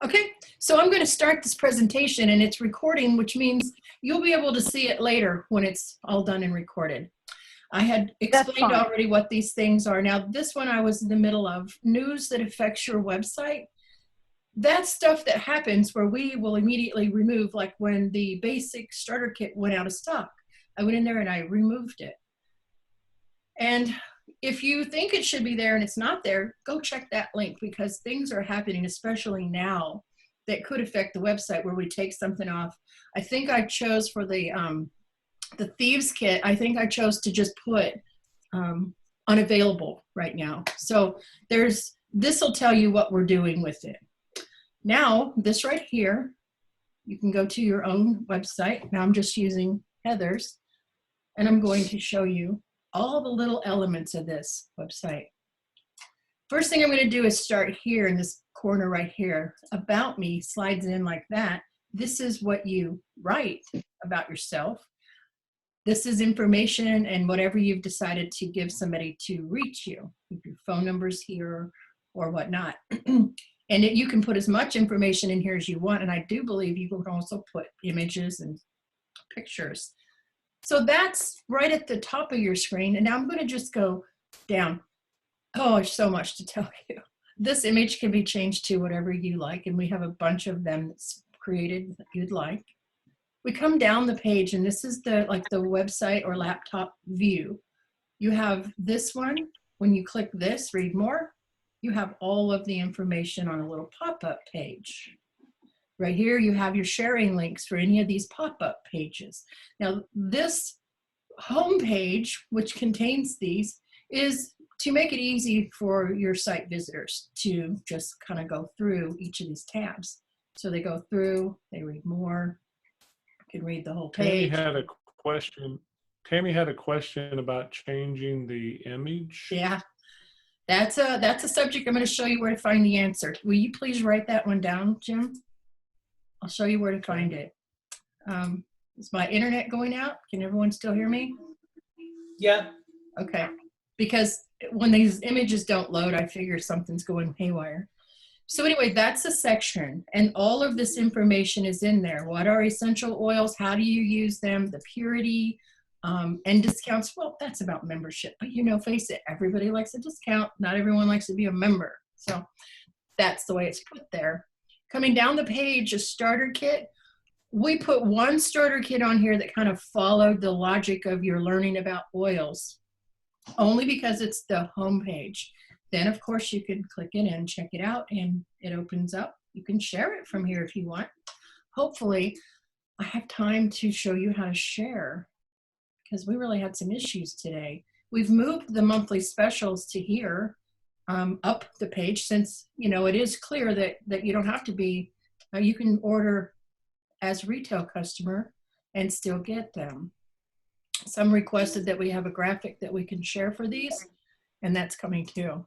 Okay, so I'm going to start this presentation and it's recording, which means you'll be able to see it later when it's all done and recorded. I had explained already what these things are. Now, this one I was in the middle of, news that affects your website. That's stuff that happens where we will immediately remove, like when the basic starter kit went out of stock. I went in there and I removed it. And if you think it should be there and it's not there, go check that link, because things are happening, especially now, that could affect the website where we take something off. I think I chose for the thieves kit, I think I chose to just put unavailable right now. So this will tell you what we're doing with it. Now, this right here, you can go to your own website. Now I'm just using Heather's, and I'm going to show you all the little elements of this website. First thing I'm going to do is start here in this corner right here. About Me slides in like that. This is what you write about yourself. This is information and whatever you've decided to give somebody to reach you. Your phone number's here or whatnot. And you can put as much information in here as you want. And I do believe you can also put images and pictures. So that's right at the top of your screen. And now I'm going to just go down. Oh, there's so much to tell you. This image can be changed to whatever you like. And we have a bunch of them that's created that you'd like. We come down the page, and this is the website or laptop view. You have this one. When you click this, read more, you have all of the information on a little pop-up page. Right here, you have your sharing links for any of these pop-up pages. Now, this home page, which contains these, is to make it easy for your site visitors to just kind of go through each of these tabs. So they go through, they read more, can read the whole page. Tammy had a question about changing the image. Yeah, that's a subject I'm going to show you where to find the answer. Will you please write that one down, Jim? I'll show you where to find it. Is my internet going out? Can everyone still hear me? Yeah. Okay, because when these images don't load, I figure something's going haywire. So anyway, that's a section, and all of this information is in there. What are essential oils? How do you use them? The purity, and discounts. Well, that's about membership, but face it, everybody likes a discount. Not everyone likes to be a member. So that's the way it's put there. Coming down the page, a starter kit. We put one starter kit on here that kind of followed the logic of your learning about oils, only because it's the home page. Then, of course, you can click in and check it out, and it opens up. You can share it from here if you want. Hopefully, I have time to show you how to share, because we really had some issues today. We've moved the monthly specials to here, up the page, since it is clear that you don't have to be, you can order as a retail customer and still get them. Some requested that we have a graphic that we can share for these, and that's coming too.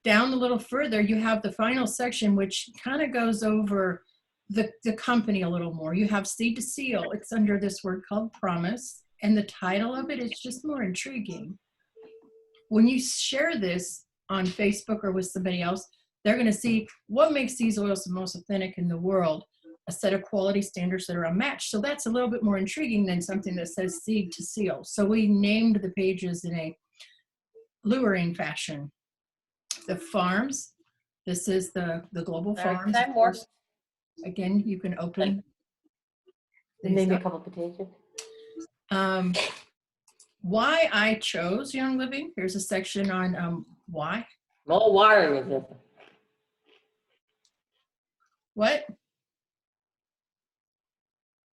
Down a little further, you have the final section, which kind of goes over the company a little more. You have Seed to Seal. It's under this word called Promise, and the title of it is just more intriguing. When you share this on Facebook or with somebody else, they're going to see what makes these oils the most authentic in the world, a set of quality standards that are unmatched. So that's a little bit more intriguing than something that says Seed to Seal. So we named the pages in a luring fashion. The farms, this is the global farms. Again, you can open. Maybe a couple potatoes. Why I chose Young Living. Here's a section on why. No wiring is it? What?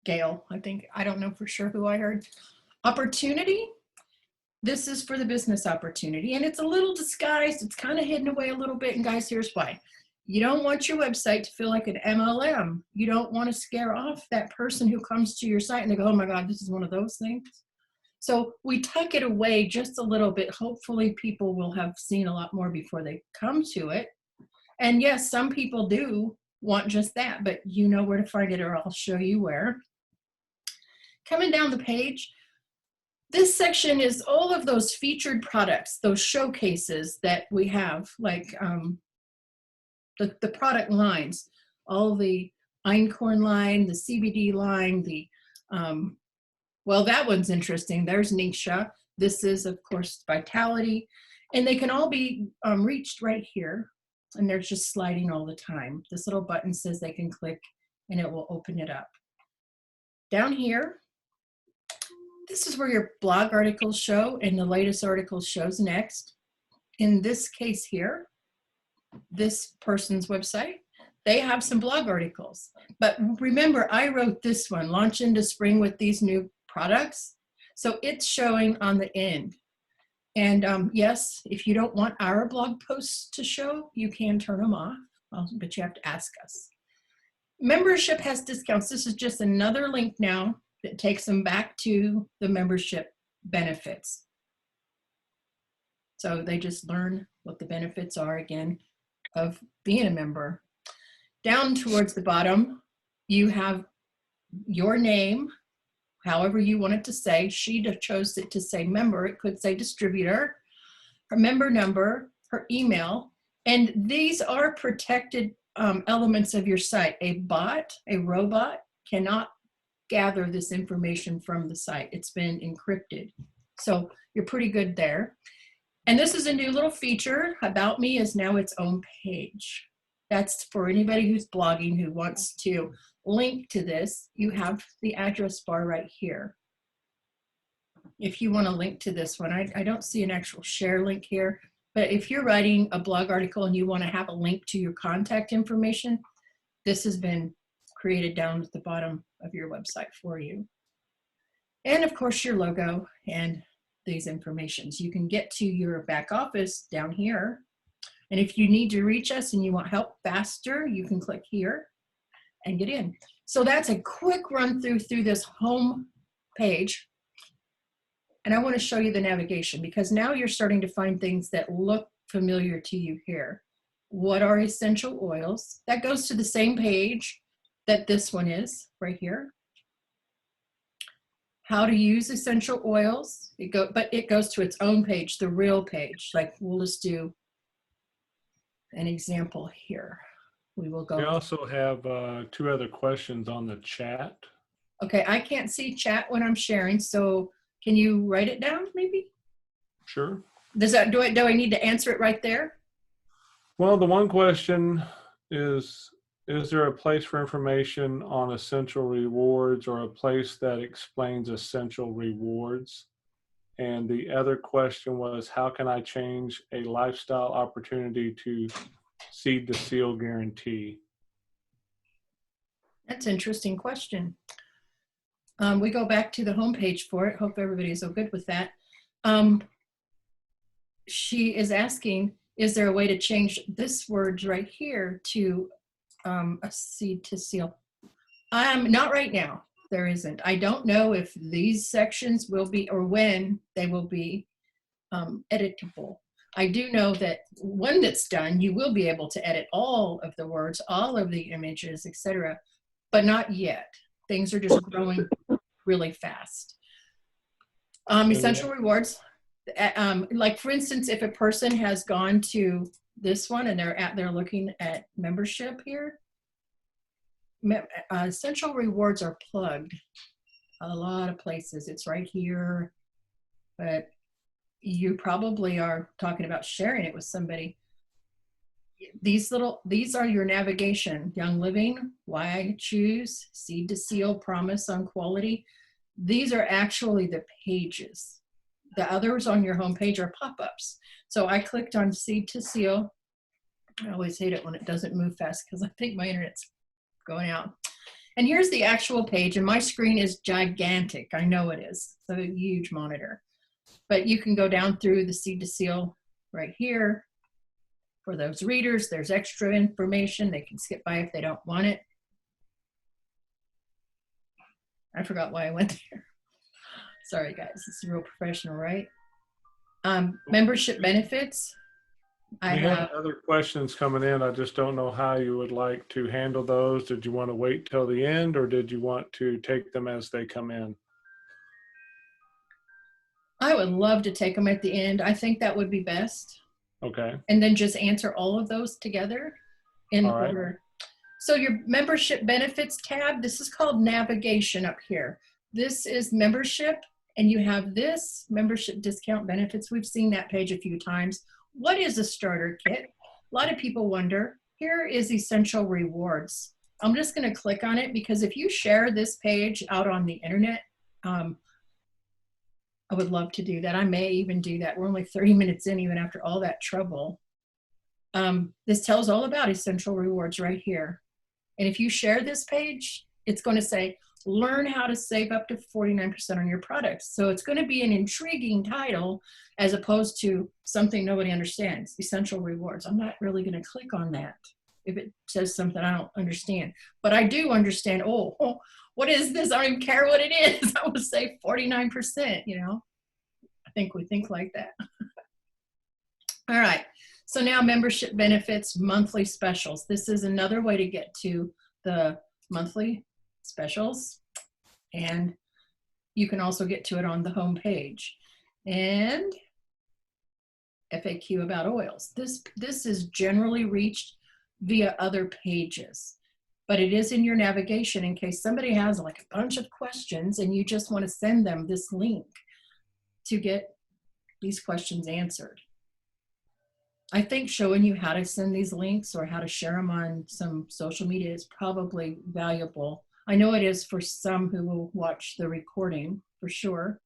Gail, I think. I don't know for sure who I heard. Opportunity. This is for the business opportunity, and it's a little disguised. It's kind of hidden away a little bit, and guys, here's why. You don't want your website to feel like an MLM. You don't want to scare off that person who comes to your site and they go, oh my God, this is one of those things. So we tuck it away just a little bit. Hopefully people will have seen a lot more before they come to it. And yes, some people do want just that, but you know where to find it, or I'll show you where. Coming down the page, this section is all of those featured products, those showcases that we have, like the product lines. all the einkorn line, the CBD line, the, well, that one's interesting. There's Nisha. This is, of course, Vitality. And they can all be reached right here. And they're just sliding all the time. This little button says they can click and it will open it up. Down here, this is where your blog articles show, and the latest article shows next. In this case here, this person's website, they have some blog articles. But remember, I wrote this one, Launch into Spring with These New Products. So it's showing on the end. And yes, if you don't want our blog posts to show, you can turn them off, but you have to ask us. Membership has discounts. This is just another link now that takes them back to the membership benefits. So they just learn what the benefits are again of being a member. Down towards the bottom, you have your name, however you want it to say. She chose it to say member. It could say distributor, her member number, her email, and these are protected elements of your site. A bot, a robot, cannot gather this information from the site. It's been encrypted. So you're pretty good there. And this is a new little feature. About Me is now its own page. That's for anybody who's blogging who wants to link to this. You have the address bar right here. If you want to link to this one, I don't see an actual share link here, but if you're writing a blog article and you want to have a link to your contact information, this has been created down at the bottom of your website for you. And of course, your logo and these informations. You can get to your back office down here. And if you need to reach us and you want help faster, you can click here and get in. So that's a quick run through this home page. And I want to show you the navigation, because now you're starting to find things that look familiar to you here. What are essential oils? That goes to the same page that this one is right here. How to use essential oils. But it goes to its own page, the real page. Like we'll just do an example here. We will go. We also have 2 other questions on the chat. Okay, I can't see chat when I'm sharing, so can you write it down maybe? Sure. Do I need to answer it right there? Well, the one question is there a place for information on essential rewards, or a place that explains essential rewards? And the other question was, how can I change a lifestyle opportunity to Seed to Seal guarantee? That's an interesting question. We go back to the homepage for it. Hope everybody's so good with that. She is asking, is there a way to change this word right here to a Seed to Seal? Not right now. There isn't. I don't know if these sections will be, or when they will be editable. I do know that when that's done, you will be able to edit all of the words, all of the images, etc., but not yet. Things are just growing really fast. Essential rewards, like for instance, if a person has gone to this one and they're looking at membership here, essential rewards are plugged a lot of places. It's right here, but you probably are talking about sharing it with somebody. These are your navigation: Young Living, Why I Choose, Seed to Seal, Promise on Quality. These are actually the pages. The others on your homepage are pop-ups. So I clicked on Seed to Seal. I always hate it when it doesn't move fast because I think my internet's going out. And here's the actual page, and my screen is gigantic. I know it is. It's a huge monitor. But you can go down through the Seed to Seal right here. For those readers, there's extra information. They can skip by if they don't want it. I forgot why I went there. Sorry, guys. This is real professional, right? Membership benefits. We have other questions coming in. I just don't know how you would like to handle those. Did you want to wait till the end, or did you want to take them as they come in? I would love to take them at the end. I think that would be best. Okay. And then just answer all of those together in order. So your membership benefits tab, this is called navigation up here. This is membership, and you have this membership discount benefits. We've seen that page a few times. What is a starter kit? A lot of people wonder. Here is essential rewards. I'm just going to click on it because if you share this page out on the internet, I would love to do that. I may even do that. We're only 30 minutes in, even after all that trouble. This tells all about essential rewards right here. And if you share this page, it's going to say, learn how to save up to 49% on your products. So it's going to be an intriguing title as opposed to something nobody understands, essential rewards. I'm not really going to click on that if it says something I don't understand. But I do understand, oh, what is this? I don't even care what it is. I would say 49%, you know. I think we think like that. All right. So now membership benefits, monthly specials. This is another way to get to the monthly specials. And you can also get to it on the home page. And FAQ about oils. This is generally reached via other pages, but it is in your navigation in case somebody has like a bunch of questions and you just want to send them this link to get these questions answered. I think showing you how to send these links or how to share them on some social media is probably valuable. I know it is for some who will watch the recording for sure.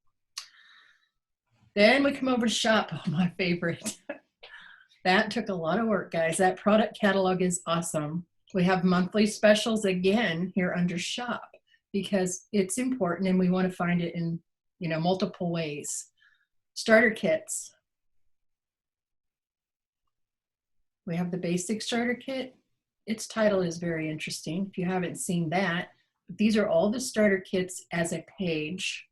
Then we come over to shop, oh, my favorite. That took a lot of work, guys. That product catalog is awesome. We have monthly specials again here under shop because it's important and we want to find it in, you know, multiple ways. Starter kits. We have the basic starter kit. Its title is very interesting if you haven't seen that. These are all the starter kits as a page.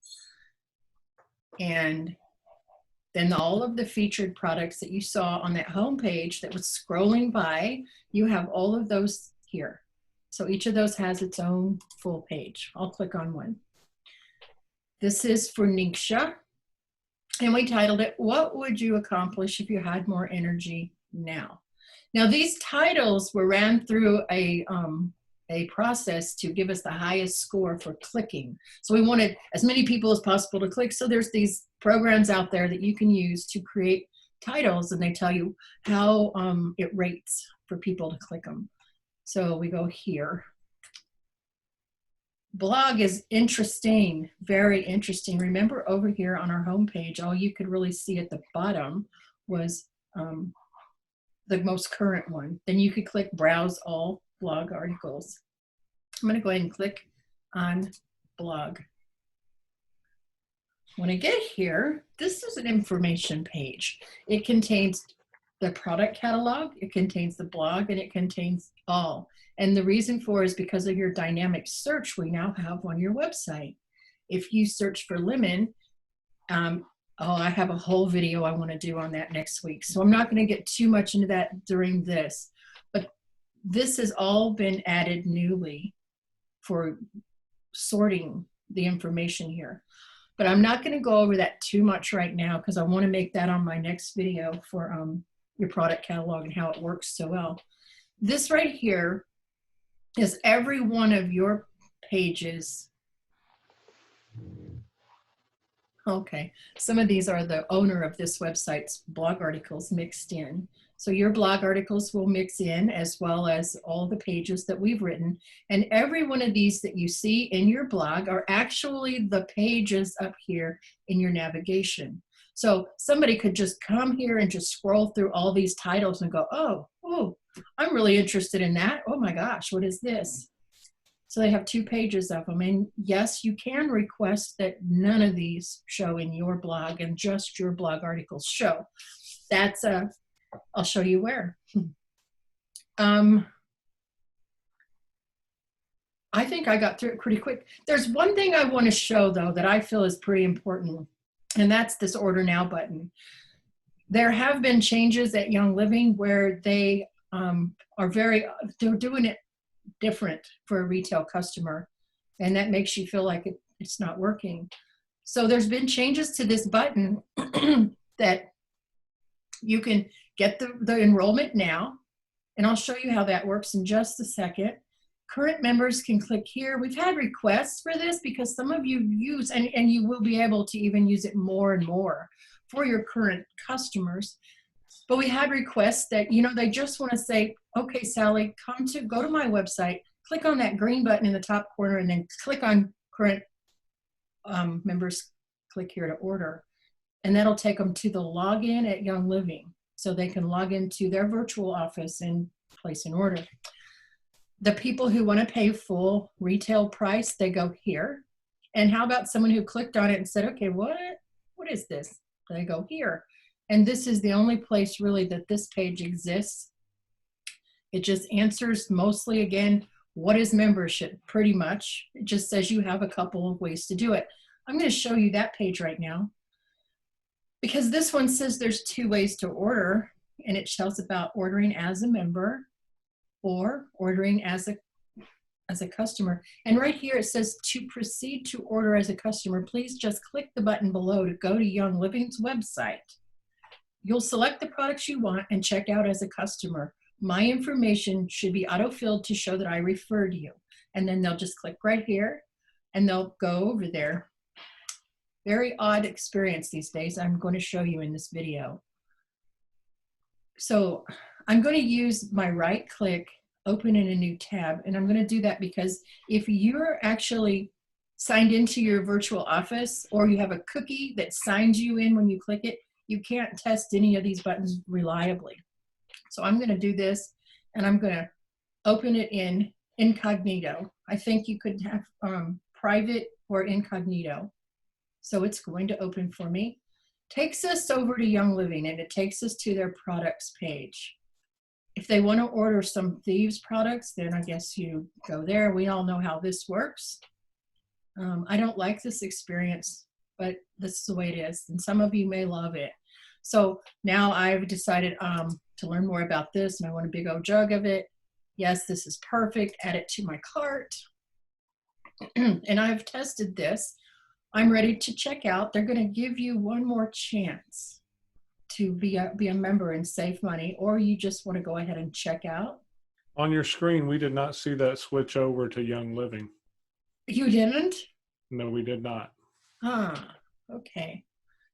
And then all of the featured products that you saw on that home page that was scrolling by, you have all of those here. So each of those has its own full page. I'll click on one. This is for Niksha. And we titled it, What Would You Accomplish If You Had More Energy Now? Now these titles were ran through a process to give us the highest score for clicking. So we wanted as many people as possible to click. So there's these programs out there that you can use to create titles and they tell you how it rates for people to click them. So we go here. Blog is interesting, very interesting. Remember over here on our homepage, all you could really see at the bottom was the most current one. Then you could click browse all blog articles. I'm going to go ahead and click on blog. When I get here, this is an information page. It contains the product catalog, it contains the blog, and it contains all. And the reason for is because of your dynamic search we now have on your website. If you search for lemon, I have a whole video I want to do on that next week. So I'm not going to get too much into that during this, but this has all been added newly for sorting the information here. But I'm not going to go over that too much right now because I want to make that on my next video for your product catalog and how it works so well. This right here is every one of your pages. Okay, some of these are the owner of this website's blog articles mixed in. So your blog articles will mix in as well as all the pages that we've written. And every one of these that you see in your blog are actually the pages up here in your navigation. So somebody could just come here and just scroll through all these titles and go, oh, I'm really interested in that. Oh my gosh, what is this? So they have 2 pages of them. And yes, you can request that none of these show in your blog and just your blog articles show. That's I'll show you where. I think I got through it pretty quick. There's one thing I want to show though that I feel is pretty important, and that's this order now button. There have been changes at Young Living where they they're doing it different for a retail customer, and that makes you feel like it's not working. So there's been changes to this button that you can get the enrollment now, and I'll show you how that works in just a second. Current members can click here. We've had requests for this because some of you use, and you will be able to even use it more and more for your current customers. But we had requests that, you know, they just want to say, okay, Sally, go to my website, click on that green button in the top corner, and then click on current members, click here to order. And that'll take them to the login at Young Living. So they can log into their virtual office and place an order. The people who want to pay full retail price, they go here. And how about someone who clicked on it and said, okay, what is this? They go here. And this is the only place really that this page exists. It just answers mostly, again, what is membership? Pretty much. It just says you have a couple of ways to do it. I'm going to show you that page right now, because this one says there's 2 ways to order, and it tells about ordering as a member or ordering as a customer. And right here it says to proceed to order as a customer, please just click the button below to go to Young Living's website. You'll select the products you want and check out as a customer. My information should be auto-filled to show that I referred you. And then they'll just click right here and they'll go over there. Very odd experience these days. I'm going to show you in this video. So I'm going to use my right click, open in a new tab, and I'm going to do that because if you're actually signed into your virtual office or you have a cookie that signs you in when you click it, you can't test any of these buttons reliably. So I'm going to do this, and I'm going to open it in incognito. I think you could have private or incognito. So it's going to open for me. Takes us over to Young Living, and it takes us to their products page. If they want to order some Thieves products, then I guess you go there. We all know how this works. I don't like this experience, but this is the way it is. And some of you may love it. So now I've decided to learn more about this, and I want a big old jug of it. Yes, this is perfect. Add it to my cart. And I've tested this. I'm ready to check out. They're going to give you one more chance to be a member and save money, or you just want to go ahead and check out. On your screen, we did not see that switch over to Young Living. You didn't? No, we did not. Okay.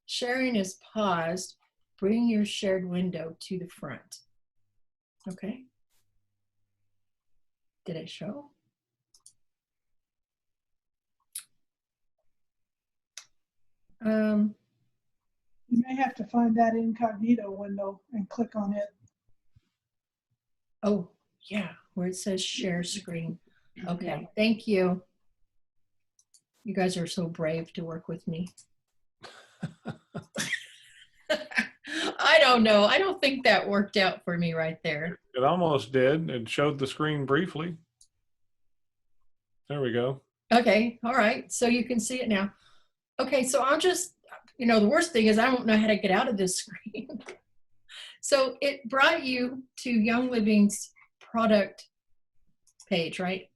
Sharing is paused. Bring your shared window to the front. Okay. Did it show? You may have to find that incognito window and click on it. Oh, yeah, where it says share screen. Okay, thank you. You guys are so brave to work with me. I don't know. I don't think that worked out for me right there. It almost did. It showed the screen briefly. There we go. Okay, all right. So you can see it now. Okay, so I'll just, you know, the worst thing is I don't know how to get out of this screen. So it brought you to Young Living's product page, right?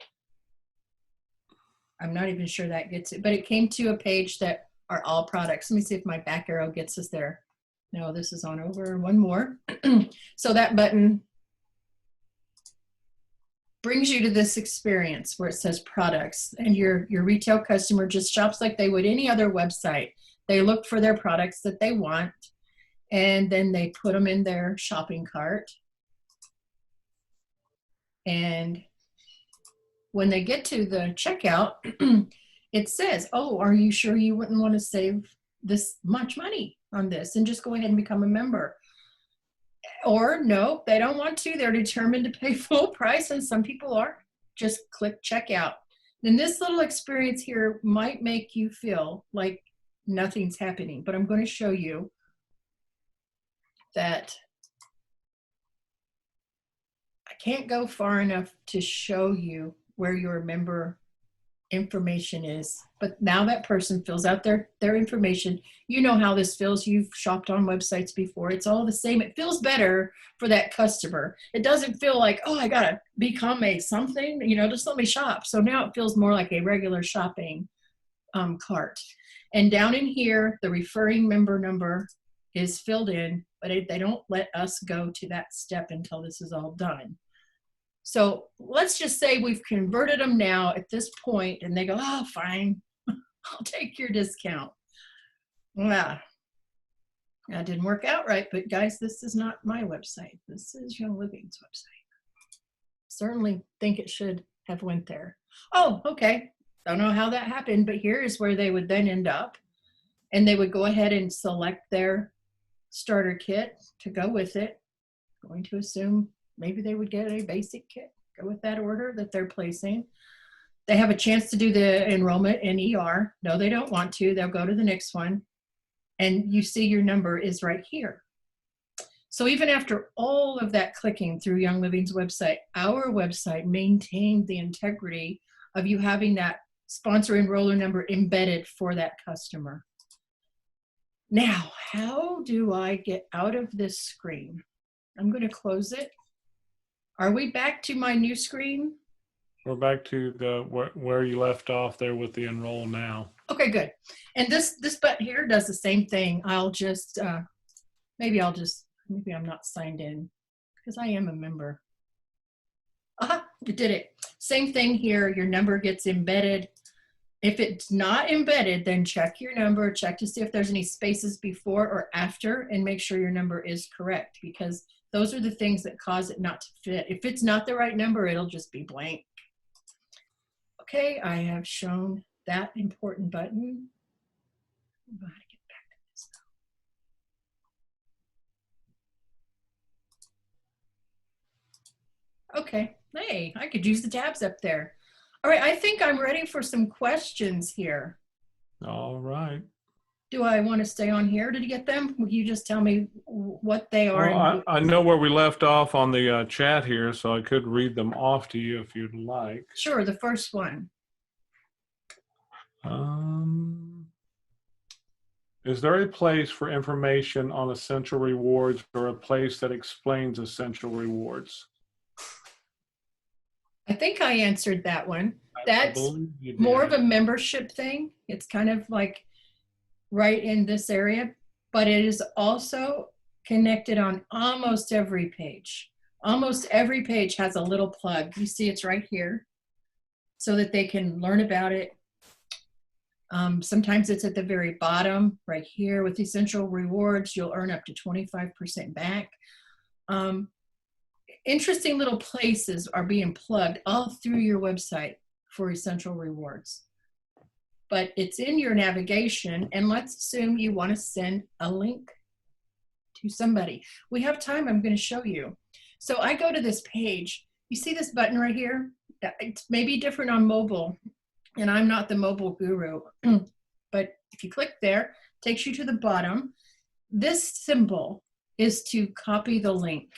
I'm not even sure that gets it, but it came to a page that are all products. Let me see if my back arrow gets us there. No, this is on over. One more. So that button brings you to this experience where it says products, and your retail customer just shops like they would any other website. They look for their products that they want, and then they put them in their shopping cart. And when they get to the checkout, it says, oh, are you sure you wouldn't want to save this much money on this and just go ahead and become a member? Or no, they don't want to. They're determined to pay full price, and some people are. Just click checkout. And this little experience here might make you feel like nothing's happening, but I'm going to show you that I can't go far enough to show you where your member information is. But now that person fills out their information. You know how this feels. You've shopped on websites before. It's all the same. It feels better for that customer. It doesn't feel like, oh, I got to become a something, you know, just let me shop. So now it feels more like a regular shopping cart. And down in here, the referring member number is filled in, but they don't let us go to that step until this is all done. So let's just say we've converted them now at this point, and they go, oh, fine, I'll take your discount. Well, that didn't work out right, but guys, this is not my website. This is Young Living's website. Certainly think it should have went there. Oh, okay. Don't know how that happened, but here is where they would then end up. And they would go ahead and select their starter kit to go with it. Going to assume maybe they would get a basic kit, go with that order that they're placing. They have a chance to do the enrollment in ER. No, they don't want to. They'll go to the next one. And you see your number is right here. So even after all of that clicking through Young Living's website, our website maintained the integrity of you having that sponsor enroller number embedded for that customer. Now, how do I get out of this screen? I'm going to close it. Are we back to my new screen? We're back to the where you left off there with the enroll now. Okay, good. And this button here does the same thing. I'll just, maybe I'm not signed in because I am a member. Aha, it did it. Same thing here. Your number gets embedded. If it's not embedded, then check your number, check to see if there's any spaces before or after, and make sure your number is correct, because those are the things that cause it not to fit. If it's not the right number, it'll just be blank. Okay, I have shown that important button. I'm going to get back to this now. Okay, hey, I could use the tabs up there. All right, I think I'm ready for some questions here. All right. Do I want to stay on here to get them? Will you just tell me what they are? Well, I know where we left off on the chat here, so I could read them off to you if you'd like. Sure, the first one. Is there a place for information on essential rewards, or a place that explains essential rewards? I think I answered that one. I That's believe you did. more of a membership thing. It's kind of like right in this area, but it is also connected on almost every page. Almost every page has a little plug. You see it's right here so that they can learn about it. Sometimes it's at the very bottom right here. With essential rewards, you'll earn up to 25% back. Interesting little places are being plugged all through your website for essential rewards. But it's in your navigation, and let's assume you want to send a link to somebody. We have time, I'm going to show you. So I go to this page. You see this button right here? It's maybe different on mobile, and I'm not the mobile guru. But if you click there, it takes you to the bottom. This symbol is to copy the link.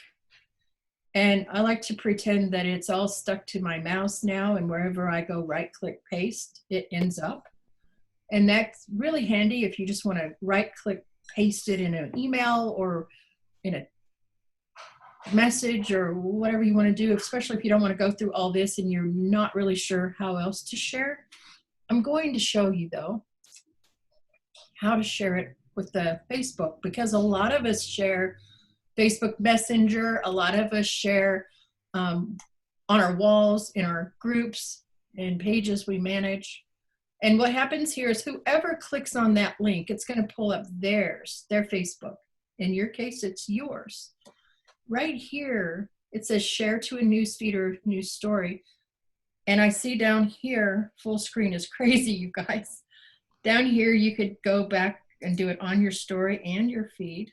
And I like to pretend that it's all stuck to my mouse now, and wherever I go right click paste, it ends up. And that's really handy if you just want to right click paste it in an email or in a message or whatever you want to do, especially if you don't want to go through all this and you're not really sure how else to share. I'm going to show you though how to share it with the Facebook, because a lot of us share Facebook Messenger. A lot of us share on our walls, in our groups, and pages we manage. And what happens here is whoever clicks on that link, it's going to pull up their Facebook. In your case, it's yours. Right here, it says share to a newsfeed or news story. And I see down here, full screen is crazy, you guys. Down here, you could go back and do it on your story and your feed,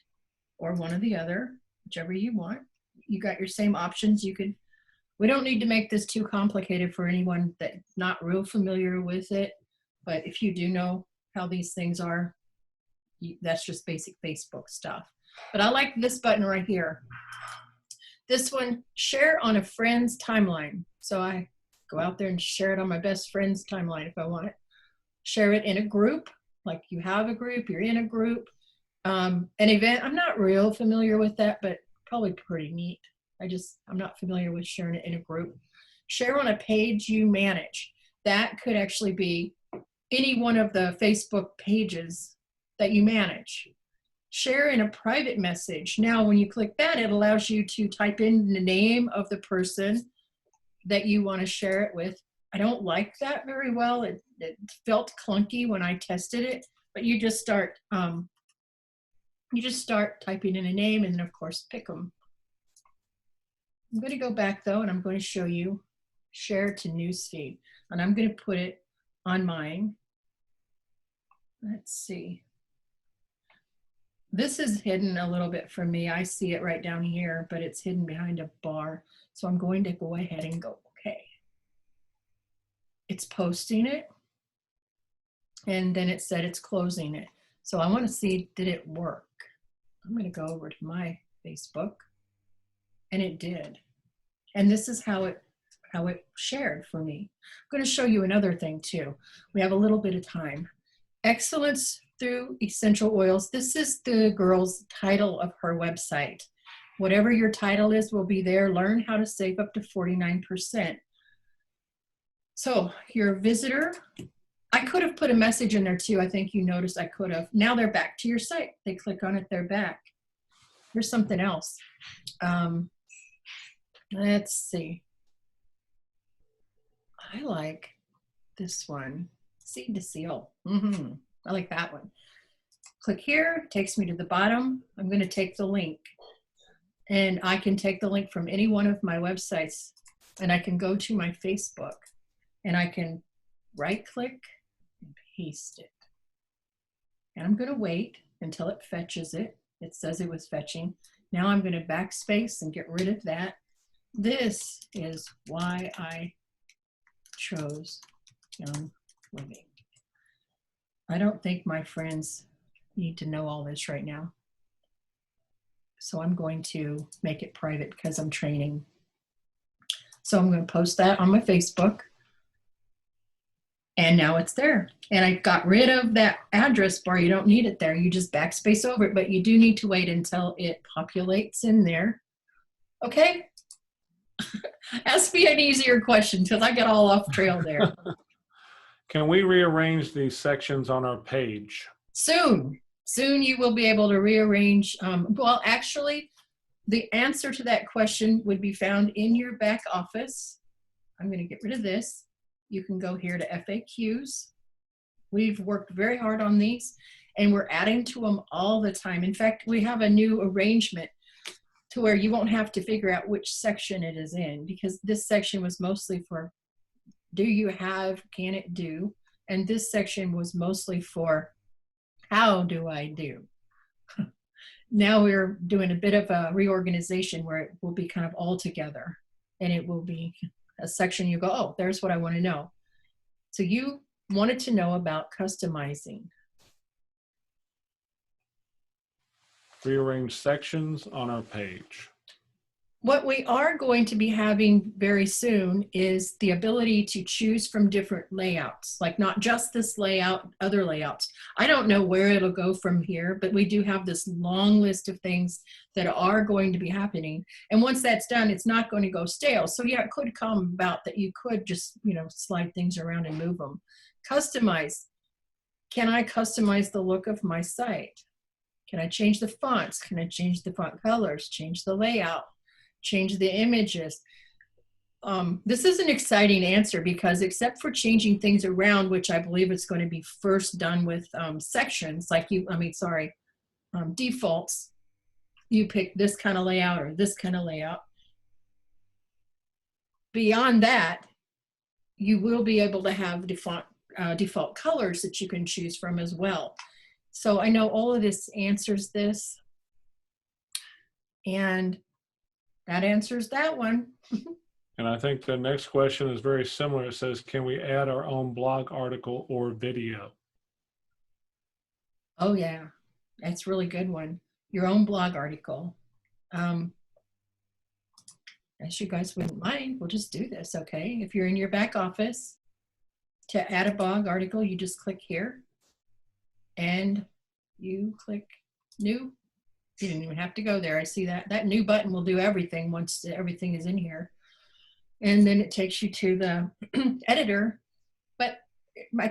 or one or the other, whichever you want. You got your same options. We don't need to make this too complicated for anyone that's not real familiar with it. But if you do know how these things are, that's just basic Facebook stuff. But I like this button right here. This one, share on a friend's timeline. So I go out there and share it on my best friend's timeline if I want it. Share it in a group, like you have a group, you're in a group. An event, I'm not real familiar with that, but probably pretty neat. I'm not familiar with sharing it in a group. Share on a page you manage. That could actually be any one of the Facebook pages that you manage. Share in a private message. Now, when you click that, it allows you to type in the name of the person that you want to share it with. I don't like that very well. It felt clunky when I tested it, but you just start typing in a name and then of course pick them. I'm going to go back though, and I'm going to show you share to newsfeed, and I'm going to put it on mine. Let's see. This is hidden a little bit from me. I see it right down here, but it's hidden behind a bar. So I'm going to go ahead and go, okay. It's posting it. And then it said it's closing it. So I want to see, did it work? I'm going to go over to my Facebook, and it did. And this is how it shared for me. I'm going to show you another thing too. We have a little bit of time. Excellence through essential oils. This is the girl's title of her website. Whatever your title is will be there. Learn how to save up to 49%. So your visitor, I could have put a message in there too. I think you noticed I could have. Now they're back to your site. They click on it, they're back. Here's something else. Let's see. I like this one, seed to seal. I like that one. Click here, takes me to the bottom. I'm going to take the link, and I can take the link from any one of my websites, and I can go to my Facebook, and I can right click and paste it. And I'm going to wait until it fetches it. It says it was fetching. Now I'm going to backspace and get rid of that. This is why I chose Young Living. I don't think my friends need to know all this right now. So I'm going to make it private because I'm training. So I'm going to post that on my Facebook. And now it's there. And I got rid of that address bar. You don't need it there. You just backspace over it, but you do need to wait until it populates in there. Okay? Ask me an easier question because I get all off trail there. Can we rearrange these sections on our page? Soon you will be able to rearrange. Well, actually, the answer to that question would be found in your back office. I'm going to get rid of this. You can go here to FAQs. We've worked very hard on these, and we're adding to them all the time. In fact, we have a new arrangement to where you won't have to figure out which section it is in, because this section was mostly for do you have, can it do? And this section was mostly for how do I do? Now we're doing a bit of a reorganization where it will be kind of all together, and it will be a section you go, oh, there's what I want to know. So you wanted to know about customizing. Rearrange sections on our page. What we are going to be having very soon is the ability to choose from different layouts, like not just this layout, other layouts. I don't know where it'll go from here, but we do have this long list of things that are going to be happening. And once that's done, it's not going to go stale. So yeah, it could come about that you could just, slide things around and move them. Customize. Can I customize the look of my site? Can I change the fonts? Can I change the font colors? Change the layout? Change the images? This is an exciting answer because except for changing things around, which I believe it's going to be first done with sections, like defaults, you pick this kind of layout or this kind of layout. Beyond that, you will be able to have default colors that you can choose from as well. So I know all of this answers this, and that answers that one. And I think the next question is very similar. It says, can we add our own blog article or video? Oh yeah, that's a really good one. Your own blog article. As you guys wouldn't mind, we'll just do this, okay? If you're in your back office, to add a blog article, you just click here and you click new. You didn't even have to go there. I see that. That new button will do everything once everything is in here. And then it takes you to the editor. But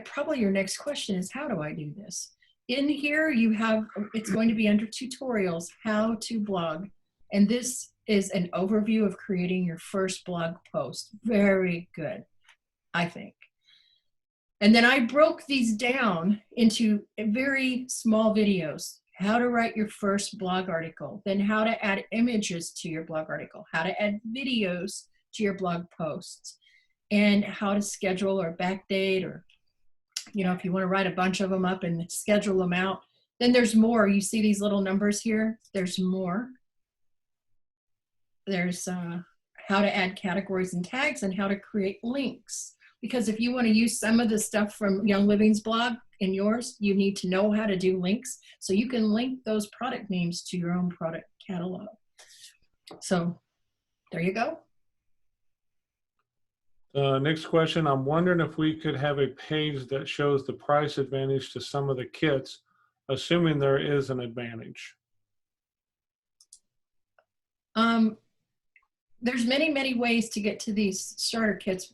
probably your next question is, how do I do this? In here, you have, it's going to be under tutorials, how to blog. And this is an overview of creating your first blog post. Very good, I think. And then I broke these down into very small videos. How to write your first blog article, then how to add images to your blog article, how to add videos to your blog posts, and how to schedule or backdate, or, you know, if you want to write a bunch of them up and schedule them out. Then there's more. You see these little numbers here? There's more. There's how to add categories and tags and how to create links. Because if you want to use some of the stuff from Young Living's blog in yours, you need to know how to do links. So you can link those product names to your own product catalog. So there you go. Next question, I'm wondering if we could have a page that shows the price advantage to some of the kits, assuming there is an advantage. There's many ways to get to these starter kits,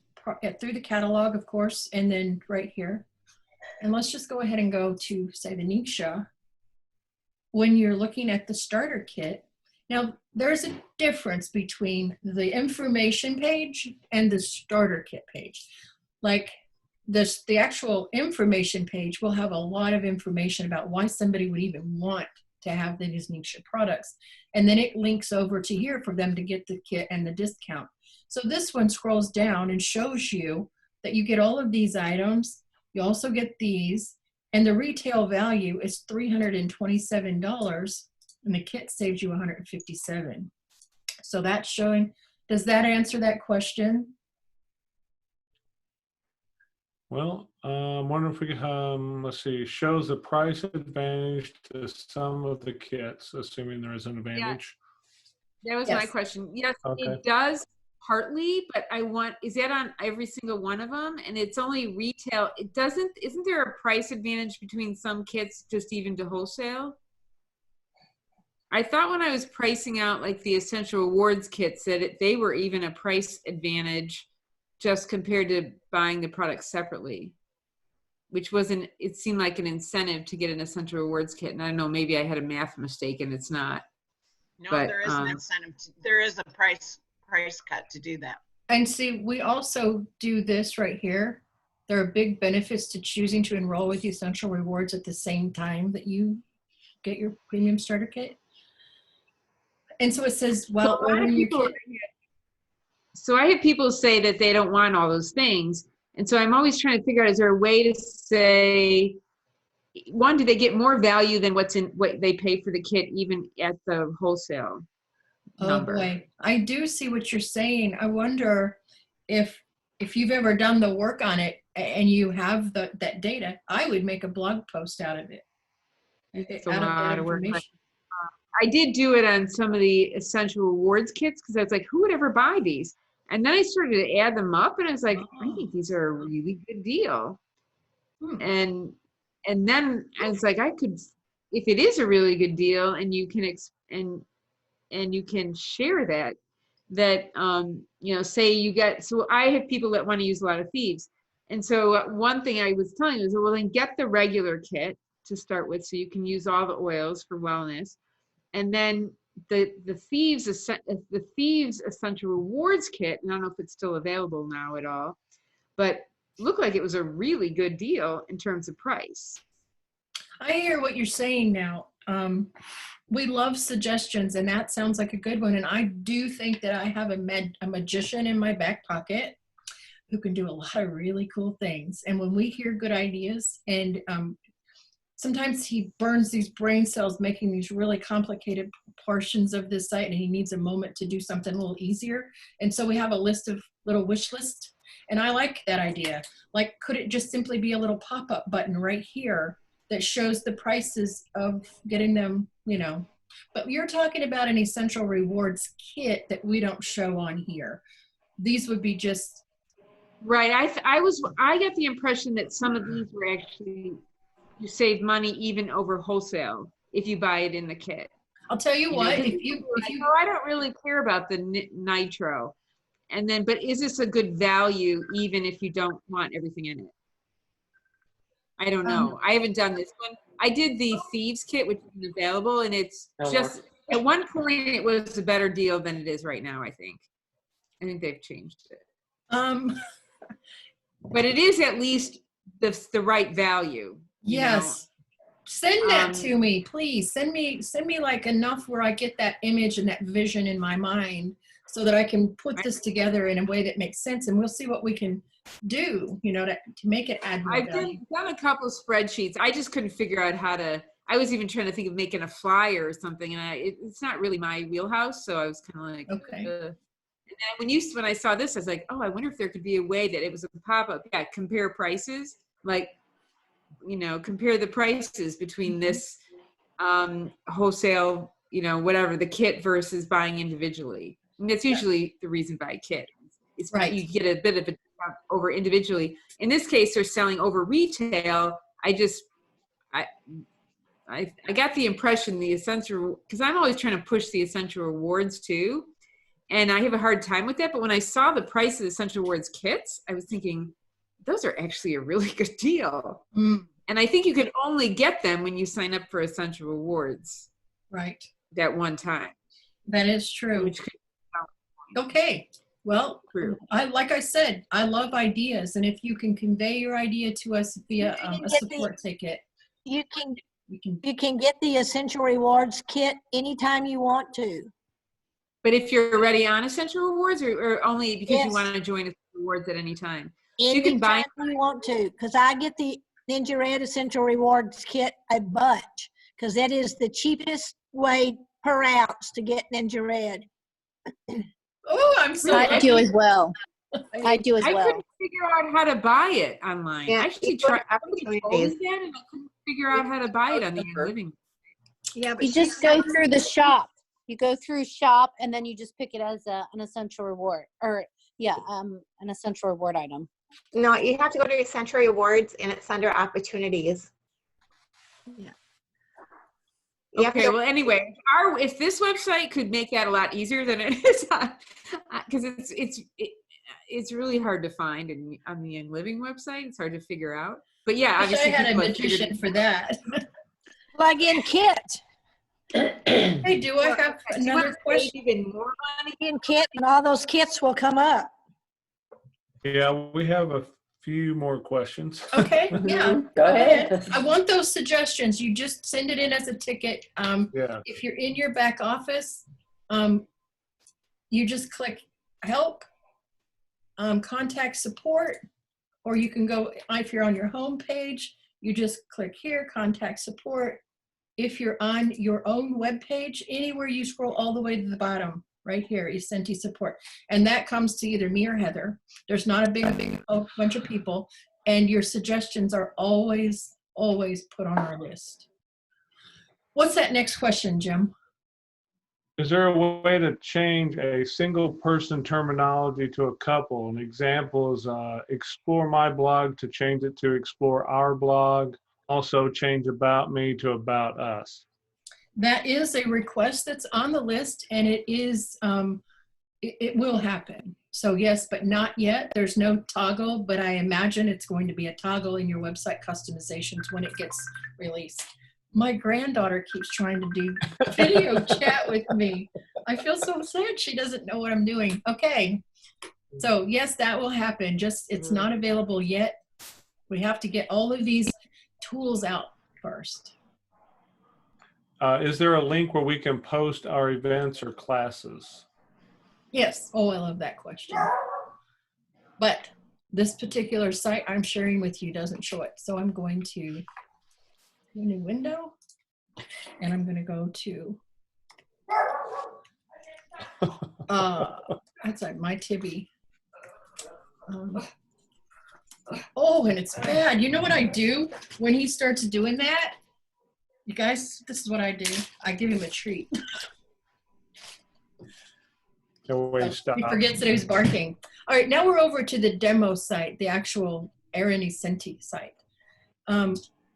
through the catalog, of course, and then right here. And let's just go ahead and go to, say, the niche. When you're looking at the starter kit, now there's a difference between the information page and the starter kit page. Like this, the actual information page will have a lot of information about why somebody would even want to have these niche products. And then it links over to here for them to get the kit and the discount. So this one scrolls down and shows you that you get all of these items. You also get these, and the retail value is $327, and the kit saves you $157. So that's showing, does that answer that question? Well, I'm wondering if we can, let's see, shows the price advantage to some of the kits, assuming there is an advantage. That was my question. Yes, Okay. it does partly, but is that on every single one of them? And it's only retail. Isn't there a price advantage between some kits just even to wholesale? I thought when I was pricing out like the Essential Rewards kits that they were even a price advantage just compared to buying the products separately, which wasn't, it seemed like an incentive to get an Essential Rewards kit. And I don't know, maybe I had a math mistake and it's not. No, But, there is an incentive. There is a price cut to do that. And see, we also do this right here. There are big benefits to choosing to enroll with Essential Rewards at the same time that you get your premium starter kit. And so it says, well, ordering your kit. So I have people say that they don't want all those things. And so I'm always trying to figure out, is there a way to say, one, do they get more value than what they pay for the kit, even at the wholesale number? Oh boy, I do see what you're saying. I wonder if you've ever done the work on it and you have that data, I would make a blog post out of it. It's a lot of work. I did do it on some of the Essential Rewards kits because I was like, who would ever buy these? And then I started to add them up and I was like, I think these are a really good deal. And then I was like, I could, if it is a really good deal and you can, and you can share that, you know, say you get, so I have people that want to use a lot of thieves. And so one thing I was telling you is, well, then get the regular kit to start with so you can use all the oils for wellness. And then the Thieves Essential Rewards kit, and I don't know if it's still available now at all, but looked like it was a really good deal in terms of price. I hear what you're saying now. We love suggestions, and that sounds like a good one. And I do think that I have a magician in my back pocket who can do a lot of really cool things. And when we hear good ideas, and sometimes he burns these brain cells making these really complicated portions of this site, and he needs a moment to do something a little easier. And so we have a list of little wish list. And I like that idea. Like, could it just simply be a little pop-up button right here that shows the prices of getting them, you know? But you're talking about an Essential Rewards kit that we don't show on here. These would be just. Right, I got the impression that some of these were actually, you save money even over wholesale if you buy it in the kit. I'll tell you what, know, if you I don't really care about the nitro. And then, but is this a good value even if you don't want everything in it? I don't know. I haven't done this one. I did the Thieves kit, which is available, and it's just At one point, it was a better deal than it is right now, I think. I think they've changed it. But it is at least the right value. Yes. Send that to me, please. Send me like enough where I get that image and that vision in my mind so that I can put this together in a way that makes sense, and we'll see what we can do, to make it add more I've value. done a couple of spreadsheets. I just couldn't figure out how to. I was even trying to think of making a flyer or something, and it's not really my wheelhouse. So I was kind of like, Okay. And then when I saw this, I was like, oh, I wonder if there could be a way that it was a pop-up. Yeah, compare prices, like, compare the prices between this wholesale, whatever, the kit versus buying individually. And that's usually the reason buy a kit. It's Right. You get a bit of a discount over individually. In this case, they're selling over retail. I got the impression the essential, because I'm always trying to push the essential rewards too. And I have a hard time with that. But when I saw the price of the essential rewards kits, I was thinking, those are actually a really good deal. Mm. And I think you can only get them when you sign up for essential rewards. Right. That one time. That is true. Which could, okay. Well, true. like I said, I love ideas. And if you can convey your idea to us via a support ticket, You can get the Essential Rewards kit anytime you want to. But if you're already on essential rewards, or only because you Yes. want to join rewards at any time? Anytime You can buy you want to, because I get the Ninja Red Essential Rewards kit a bunch, because that is the cheapest way per ounce to get Ninja Red. oh, I'm so I do lucky. as well. I do as I well. couldn't figure out how to buy it online. Yeah, I actually equal tried. Somebody told me opportunities. that, and I couldn't figure out how to buy it on the living. Yeah, but You just go through the shop. You go through shop, and then you just pick it as an essential reward, or an essential reward item. no, you have to go to Essential Rewards, and it's under opportunities. Yeah. You have to Okay, go- well, anyway, if this website could make that a lot easier than it is, because it's really hard to find on the In Living website. It's hard to figure out. But yeah, I wish I obviously had a people have figured magician for that. Plug-in kit. Hey, do I have Do you want another to question? save even more money? Plug-in kit, and all those kits will come up. Yeah, we have a few more questions. Okay, yeah. Go ahead. I want those suggestions. You just send it in as a ticket. Yeah. If you're in your back office, you just click help, contact support, or you can go, if you're on your home page, you just click here, contact support. If you're on your own web page, anywhere you scroll all the way to the bottom, right here, Essenty support. And that comes to either me or Heather. There's not a big bunch of people. And your suggestions are always put on our list. What's that next question, Jim? Is there a way to change a single person terminology to a couple? An example is explore my blog to change it to explore our blog. Also change about me to about us. That is a request that's on the list, and it is, it will happen. So yes, but not yet. There's no toggle, but I imagine it's going to be a toggle in your website customizations when it gets released. My granddaughter keeps trying to do video chat with me. I feel so sad she doesn't know what I'm doing. Okay, so yes, that will happen. Just, it's not available yet. We have to get all of these tools out first. Is there a link where we can post our events or classes? Yes. Oh, I love that question. But this particular site I'm sharing with you doesn't show it. So I'm going to a new window, and I'm going to go to outside my Tibby. Oh, and it's bad. You know what I do when he starts doing that? You guys, this is what I do. I give him a treat. Can we stop? He forgets that he was barking. All right, now we're over to the demo site, the actual Erin Essenty site.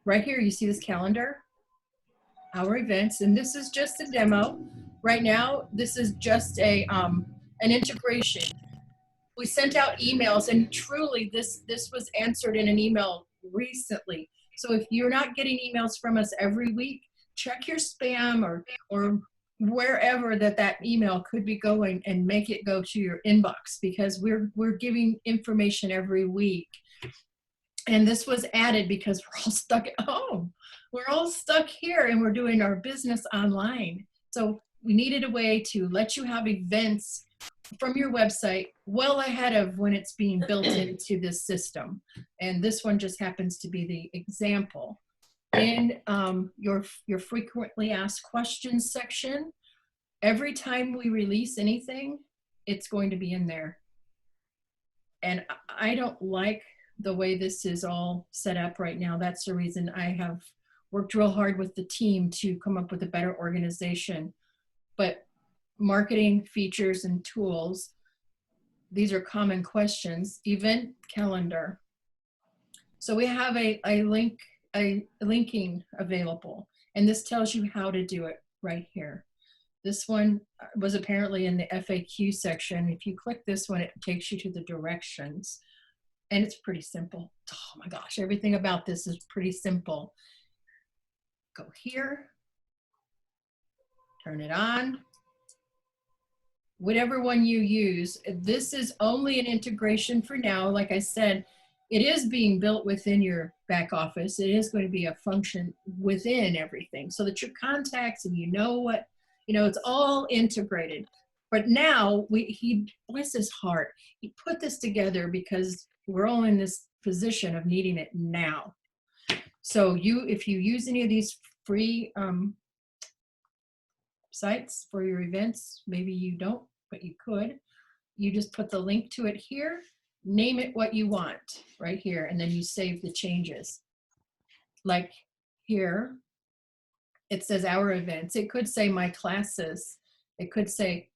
Right here, you see this calendar, our events, and this is just a demo. Right now, this is just a an integration. We sent out emails, and truly, this was answered in an email recently. So if you're not getting emails from us every week, check your spam or wherever that email could be going, and make it go to your inbox, because we're giving information every week. And this was added because we're all stuck at home. We're all stuck here and we're doing our business online. So we needed a way to let you have events from your website well ahead of when it's being built into this system. And this one just happens to be the example. In your frequently asked questions section, every time we release anything, it's going to be in there. And I don't like the way this is all set up right now. That's the reason I have worked real hard with the team to come up with a better organization. But marketing features and tools, these are common questions. Event calendar. So we have a linking available, and this tells you how to do it right here. This one was apparently in the FAQ section. If you click this one, it takes you to the directions, and it's pretty simple. Oh my gosh, everything about this is pretty simple. Go here, turn it on. Whatever one you use, this is only an integration for now. Like I said, it is being built within your back office. It is going to be a function within everything so that your contacts and you know what, it's all integrated. But now he, bless his heart, he put this together because we're all in this position of needing it now. So if you use any of these free sites for your events, maybe you don't, but you could. You just put the link to it here, name it what you want right here, and then you save the changes. Like here, it says our events. It could say my classes. It could say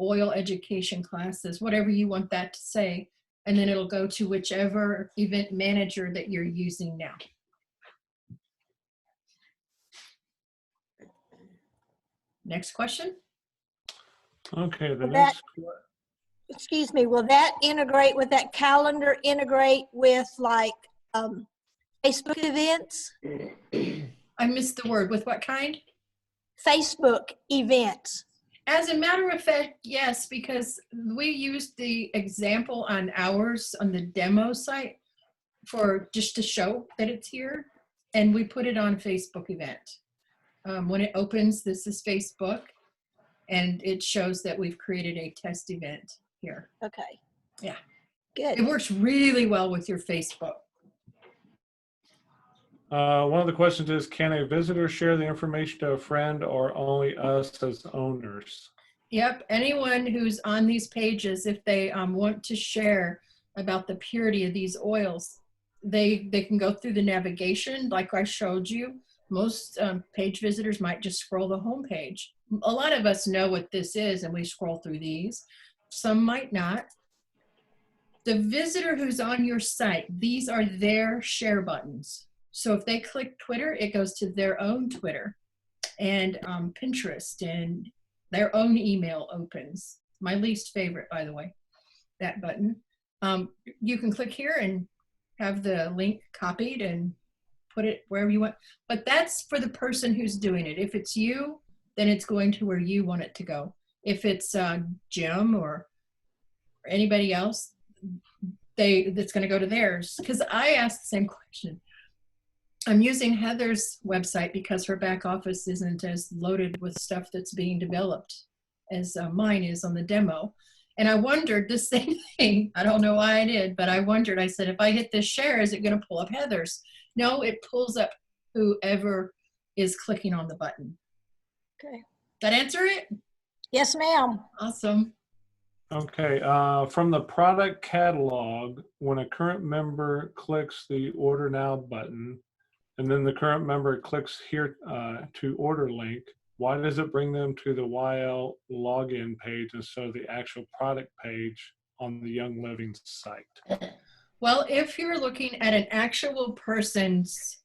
oil education classes, whatever you want that to say, and then it'll go to whichever event manager that you're using now. Next question. Okay, the Will next. Excuse me, will that integrate with that calendar, integrate with like Facebook events? I missed the word. With what kind? Facebook events. As a matter of fact, yes, because we used the example on ours on the demo site for just to show that it's here, and we put it on Facebook event. When it opens, this is Facebook, and it shows that we've created a test event here. Okay. Yeah. Good. It works really well with your Facebook. One of the questions is, can a visitor share the information to a friend or only us as owners? Yep, anyone who's on these pages, if they want to share about the purity of these oils, they can go through the navigation like I showed you. Most page visitors might just scroll the home page. A lot of us know what this is and we scroll through these. Some might not. The visitor who's on your site, these are their share buttons. So if they click Twitter, it goes to their own Twitter, and Pinterest, and their own email opens. My least favorite, by the way, that button. You can click here and have the link copied and put it wherever you want. But that's for the person who's doing it. If it's you, then it's going to where you want it to go. If it's Jim or anybody else, that's going to go to theirs. Because I asked the same question. I'm using Heather's website because her back office isn't as loaded with stuff that's being developed as mine is on the demo. And I wondered the same thing. I don't know why I did, but I wondered. I said, if I hit this share, is it going to pull up Heather's? No, it pulls up whoever is clicking on the button. Okay. That answer it? Yes, ma'am. Awesome. Okay, from the product catalog, when a current member clicks the Order Now button, and then the current member clicks here to order link, why does it bring them to the YL login page instead of the actual product page on the Young Living site? Well, if you're looking at an actual person's,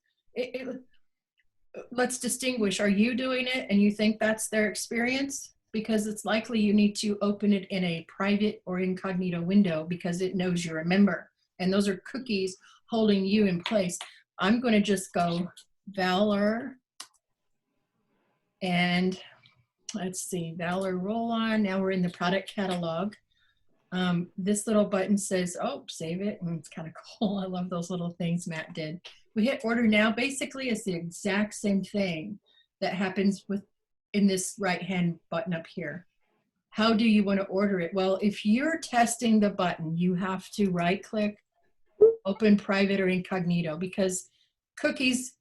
let's distinguish, are you doing it and you think that's their experience? Because it's likely you need to open it in a private or incognito window because it knows you're a member. And those are cookies holding you in place. I'm going to just go Valor and let's see, Valor roll on. Now we're in the product catalog. This little button says, oh, save it. And it's kind of cool. I love those little things Matt did. We hit order now. Basically, it's the exact same thing that happens in this right-hand button up here. How do you want to order it? Well, if you're testing the button, you have to right-click, open private or incognito, because cookies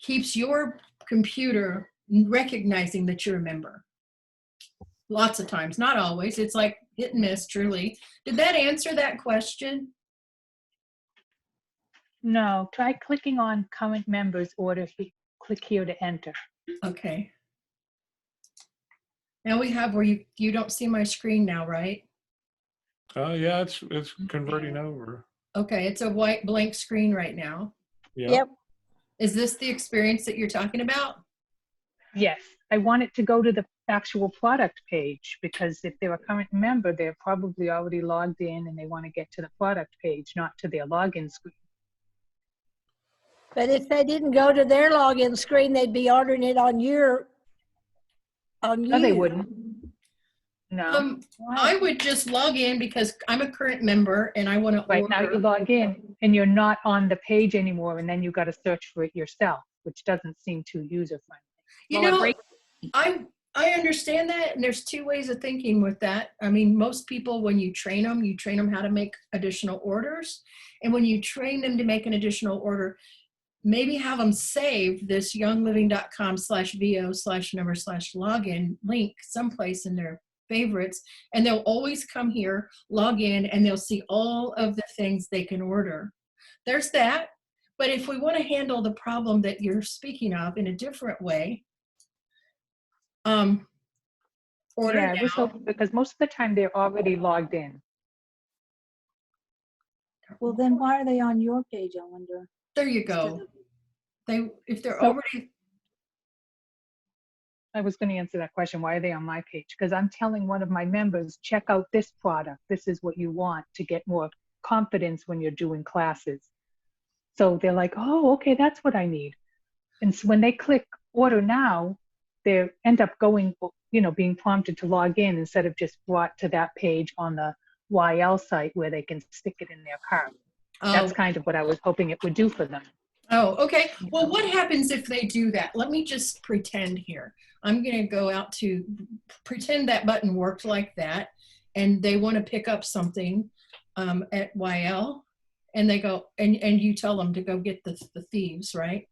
keeps your computer recognizing that you're a member. Lots of times, not always. It's like hit and miss, truly. Did that answer that question? No, try clicking on current members order. Click here to enter. Okay. Now we have where you don't see my screen now, right? Yeah, it's converting over. Okay, it's a white blank screen right now. Yeah. Yep. Is this the experience that you're talking about? Yes, I want it to go to the actual product page, because if they're a current member, they're probably already logged in and they want to get to the product page, not to their login screen. But if they didn't go to their login screen, they'd be ordering it on you. No, they wouldn't. No. I would just log in because I'm a current member and I want to Right order. now you log in and you're not on the page anymore, and then you got to search for it yourself, which doesn't seem too user friendly. You know, I understand that, and there's two ways of thinking with that. I mean, most people, when you train them how to make additional orders, and when you train them to make an additional order, maybe have them save this youngliving.com/vo/number/login link someplace in their favorites, and they'll always come here, log in, and they'll see all of the things they can order. There's that. But if we want to handle the problem that you're speaking of in a different way, order Yeah, now. I was hoping, because most of the time they're already logged in. Well, then why are they on your page, I wonder? There you go. If they're So- already. I was going to answer that question. Why are they on my page? Because I'm telling one of my members, check out this product. This is what you want to get more confidence when you're doing classes. So they're like, oh, okay, that's what I need. And so when they click order now, they end up going, being prompted to log in instead of just brought to that page on the YL site where they can stick it in their cart. That's kind of what I was hoping it would do for them. Oh, okay. Well, what happens if they do that? Let me just pretend here. I'm going to go out to pretend that button worked like that, and they want to pick up something at YL, and they go, and you tell them to go get the thieves, right?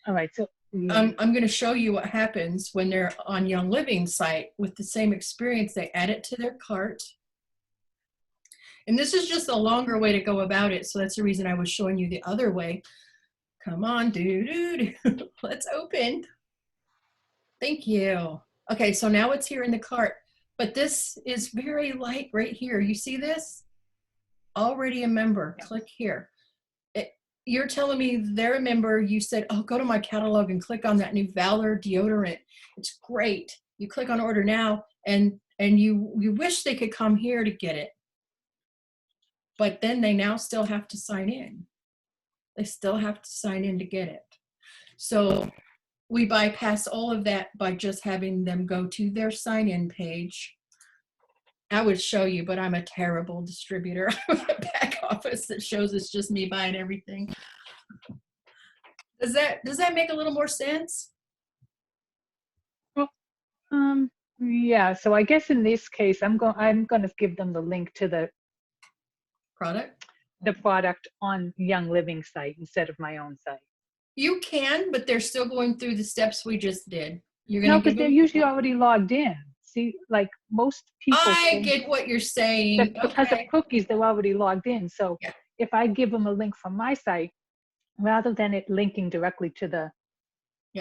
All right. So I'm going to show you what happens when they're on Young Living site with the same experience. They add it to their cart. And this is just a longer way to go about it. So that's the reason I was showing you the other way. Come on, dude. Let's open. Thank you. Okay, so now it's here in the cart. But this is very light right here. You see this? Already a member. Click here. You're telling me they're a member. You said, oh, go to my catalog and click on that new Valor deodorant. It's great. You click on order now, and you wish they could come here to get it. But then they now still have to sign in. They still have to sign in to get it. So we bypass all of that by just having them go to their sign-in page. I would show you, but I'm a terrible distributor. I have a back office that shows it's just me buying everything. Does that make a little more sense? Well, yeah. So I guess in this case, I'm going to give them the link to the product on Young Living site instead of my own site. You can, but they're still going through the steps we just did. You're No, because they're usually already logged in. See, like most people. I get what you're saying. Because of cookies, they're already logged in. So if I give them a link from my site, rather than it linking directly to the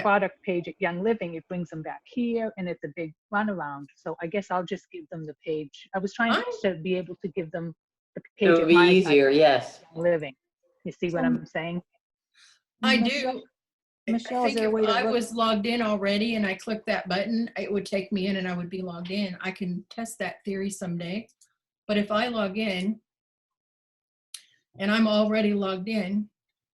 product page at Young Living, it brings them back here, and it's a big runaround. So I guess I'll just give them the page. I was trying to be able to give them the page. It would be easier, yes. Young Living. You see what I'm saying? I do. Michelle, I is think there a way if to I look? was logged in already and I clicked that button, it would take me in and I would be logged in. I can test that theory someday. But if I log in and I'm already logged in,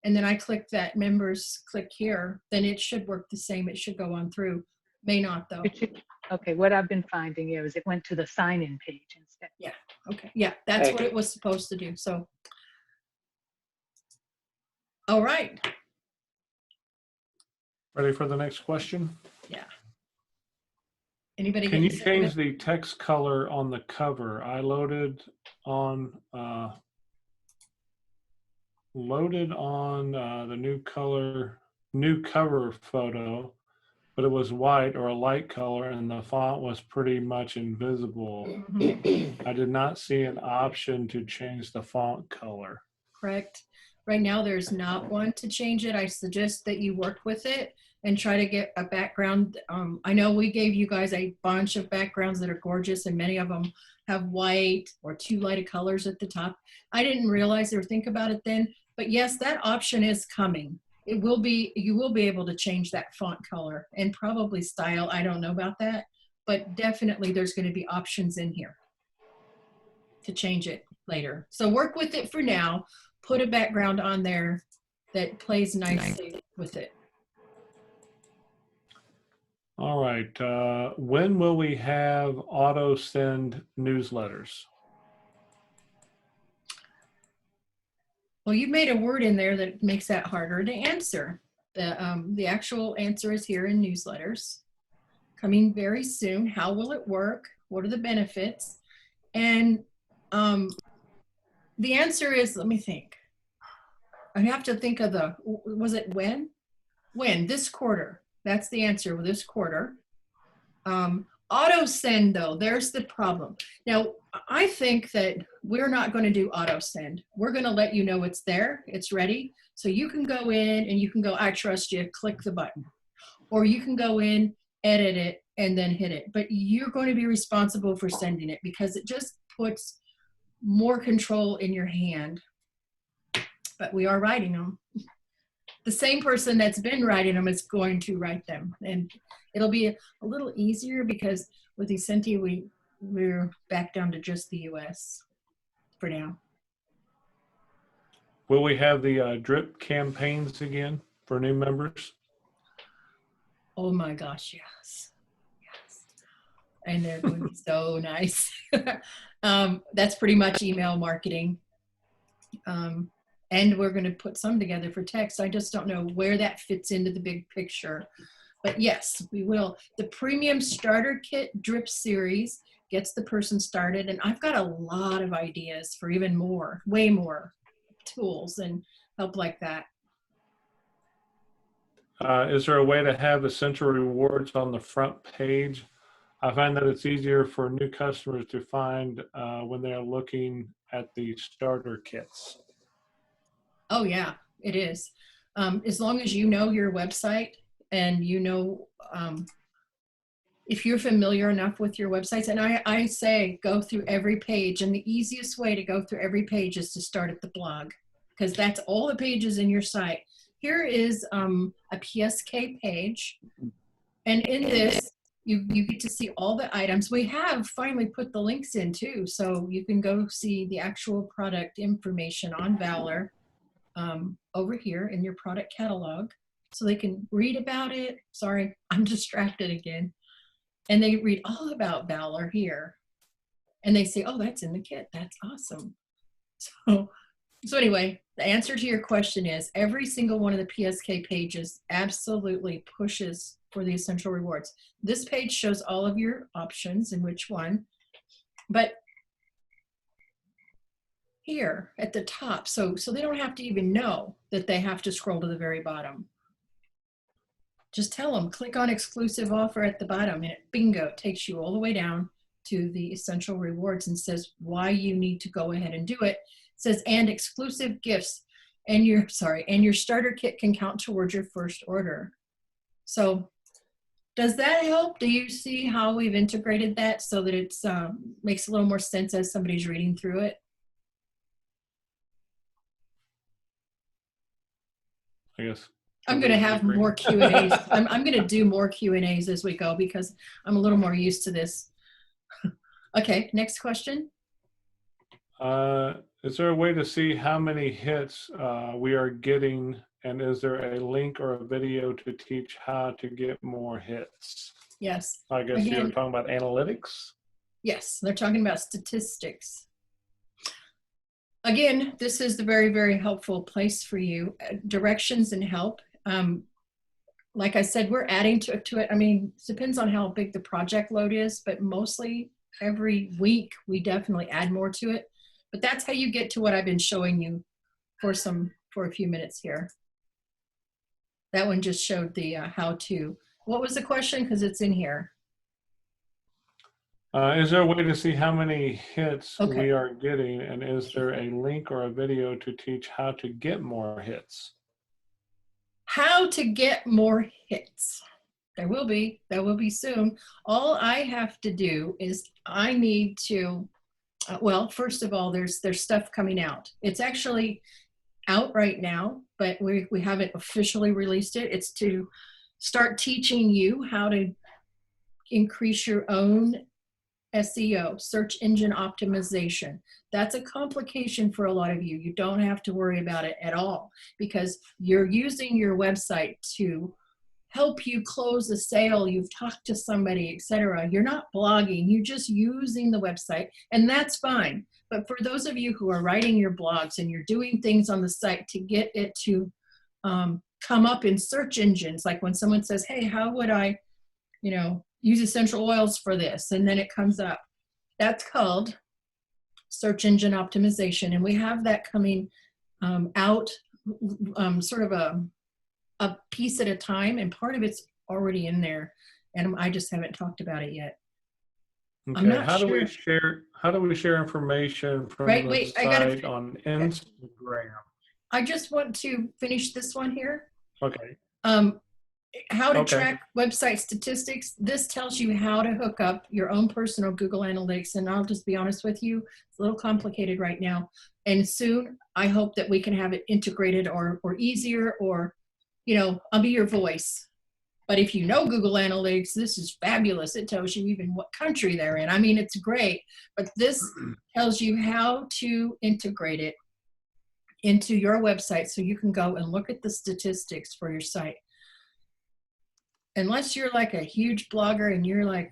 and then I click that members click here, then it should work the same. It should go on through. May not though. It should, okay, what I've been finding here is it went to the sign-in page instead. Yeah, okay, yeah, that's Right. what it was supposed to do, so. All right, Ready for the next question? yeah. Anybody Can you getting change seconded? the text color on the cover? I loaded on the new cover photo, but it was white or a light color and the font was pretty much invisible. I did not see an option to change the font color. Correct. Right now, there's not one to change it. I suggest that you work with it and try to get a background. I know we gave you guys a bunch of backgrounds that are gorgeous and many of them have white or too light of colors at the top. I didn't realize or think about it then, but yes, that option is coming. It will be, you will be able to change that font color and probably style. I don't know about that, but definitely there's going to be options in here to change it later. So work with it for now. Put a background on there that plays nicely with it. All right. When will we have auto send newsletters? Well, you made a word in there that makes that harder to answer. The actual answer is here in newsletters. Coming very soon. How will it work? What are the benefits? And the answer is, let me think. I have to think of was it when? When, this quarter. That's the answer, this quarter. Auto send though, there's the problem. Now, I think that we're not going to do auto send. We're going to let you know it's there, it's ready. So you can go in and you can go, I trust you, click the button. Or you can go in, edit it, and then hit it. But you're going to be responsible for sending it because it just puts more control in your hand. But we are writing them. The same person that's been writing them is going to write them. And it'll be a little easier because with Essenty, we're back down to just the US for now. Will we have the drip campaigns again for new members? Oh my gosh, yes. Yes. And they're going to be so nice. That's pretty much email marketing. And we're going to put some together for text. I just don't know where that fits into the big picture. But yes, we will. The premium starter kit drip series gets the person started. And I've got a lot of ideas for even more, way more tools and help like that. Is there a way to have essential rewards on the front page? I find that it's easier for new customers to find when they're looking at the starter kits. Oh yeah, it is. As long as you know your website and you know, if you're familiar enough with your websites, and I say go through every page, and the easiest way to go through every page is to start at the blog because that's all the pages in your site. Here is a PSK page, and in this, you get to see all the items. We have finally put the links in too, so you can go see the actual product information on Valor over here in your product catalog, so they can read about it. Sorry, I'm distracted again. And they read all about Valor here. And they say, oh, that's in the kit. That's awesome. So anyway, the answer to your question is every single one of the PSK pages absolutely pushes for the essential rewards. This page shows all of your options and which one, but here at the top, so they don't have to even know that they have to scroll to the very bottom. Just tell them, click on exclusive offer at the bottom, and bingo, takes you all the way down to the essential rewards and says why you need to go ahead and do it. It says, and exclusive gifts, and your starter kit can count towards your first order. So does that help? Do you see how we've integrated that so that it's makes a little more sense as somebody's reading through it? I guess. I'm going to have more Q&As. I'm going to do more Q&As as we go because I'm a little more used to this. Okay, next question. Is there a way to see how many hits we are getting, and is there a link or a video to teach how to get more hits? Yes. I guess you're Again, talking about analytics. yes, they're talking about statistics. Again, this is the very, very helpful place for you. Directions and help. Like I said, we're adding to it. I mean, it depends on how big the project load is, but mostly every week we definitely add more to it. But that's how you get to what I've been showing you for a few minutes here. That one just showed the how to. What was the question? Because it's in here. Is there a way to see how many hits Okay. we are getting, and is there a link or a video to teach how to get more hits? How to get more hits. There will be soon. All I have to do is I need to, well, first of all, there's stuff coming out. It's actually out right now, but we haven't officially released it. It's to start teaching you how to increase your own SEO, search engine optimization. That's a complication for a lot of you. You don't have to worry about it at all because you're using your website to help you close a sale. You've talked to somebody, etc. You're not blogging. You're just using the website, and that's fine. But for those of you who are writing your blogs and you're doing things on the site to get it to come up in search engines, like when someone says, "Hey, how would I, use essential oils for this?" and then it comes up. That's called search engine optimization, and we have that coming out sort of a piece at a time, and part of it's already in there, and I just haven't talked about it yet. Okay. I'm not How sure. do we share information from Right, the wait, site on Instagram? I just want to finish this one here. Okay. How to Okay. track website statistics. This tells you how to hook up your own personal Google Analytics. And I'll just be honest with you, it's a little complicated right now. And soon, I hope that we can have it integrated or easier, or, I'll be your voice. But if you know Google Analytics, this is fabulous. It tells you even what country they're in. I mean, it's great. But this tells you how to integrate it into your website so you can go and look at the statistics for your site. Unless you're like a huge blogger and you're like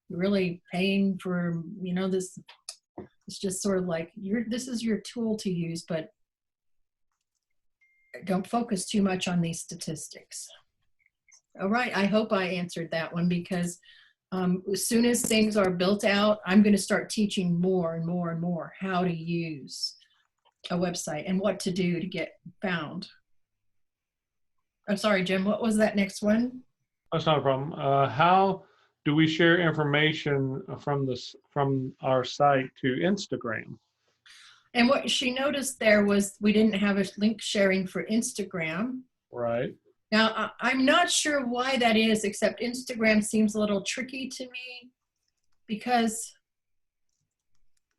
really paying for, this, it's just sort of like this is your tool to use, but don't focus too much on these statistics. All right, I hope I answered that one, because as soon as things are built out, I'm going to start teaching more and more and more how to use a website and what to do to get found. I'm sorry, Jim, what was that next one? That's not a problem. How do we share information from our site to Instagram? And what she noticed there was we didn't have a link sharing for Instagram. Right. Now, I'm not sure why that is, except Instagram seems a little tricky to me because,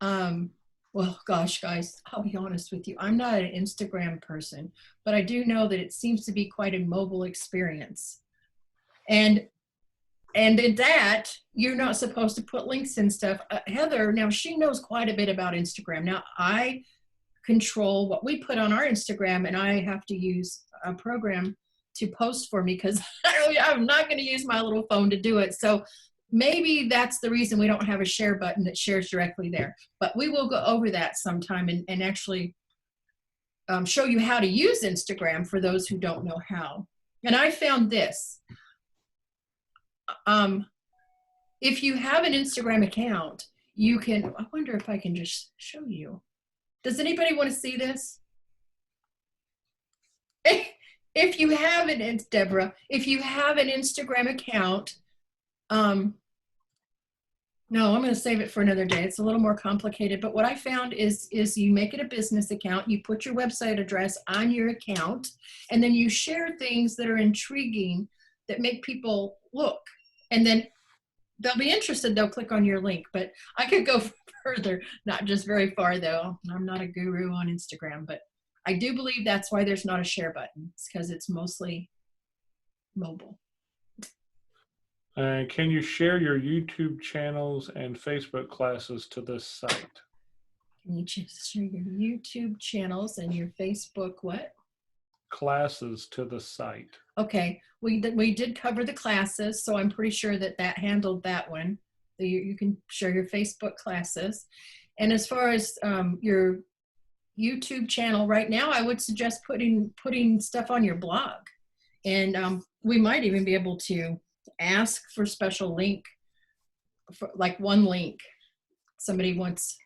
well, gosh, guys, I'll be honest with you. I'm not an Instagram person, but I do know that it seems to be quite a mobile experience. And in that, you're not supposed to put links and stuff. Heather, now she knows quite a bit about Instagram. Now, I control what we put on our Instagram, and I have to use a program to post for me because I'm not going to use my little phone to do it. So maybe that's the reason we don't have a share button that shares directly there. But we will go over that sometime and actually show you how to use Instagram for those who don't know how. And I found this. If you have an Instagram account, you can, I wonder if I can just show you. Does anybody want to see this? If you have an, Deborah, if you have an Instagram account, no, I'm going to save it for another day. It's a little more complicated, but what I found is you make it a business account, you put your website address on your account, and then you share things that are intriguing that make people look. And then they'll be interested, they'll click on your link. But I could go further, not just very far though. I'm not a guru on Instagram, but I do believe that's why there's not a share button. It's because it's mostly mobile. Can you share your YouTube channels and Facebook classes to this site? Can you share your YouTube channels and your Facebook what? classes to the site? Okay, we did cover the classes, so I'm pretty sure that handled that one. You can share your Facebook classes. And as far as your YouTube channel, right now I would suggest putting stuff on your blog. And we might even be able to ask for special link, for like one link. Somebody wants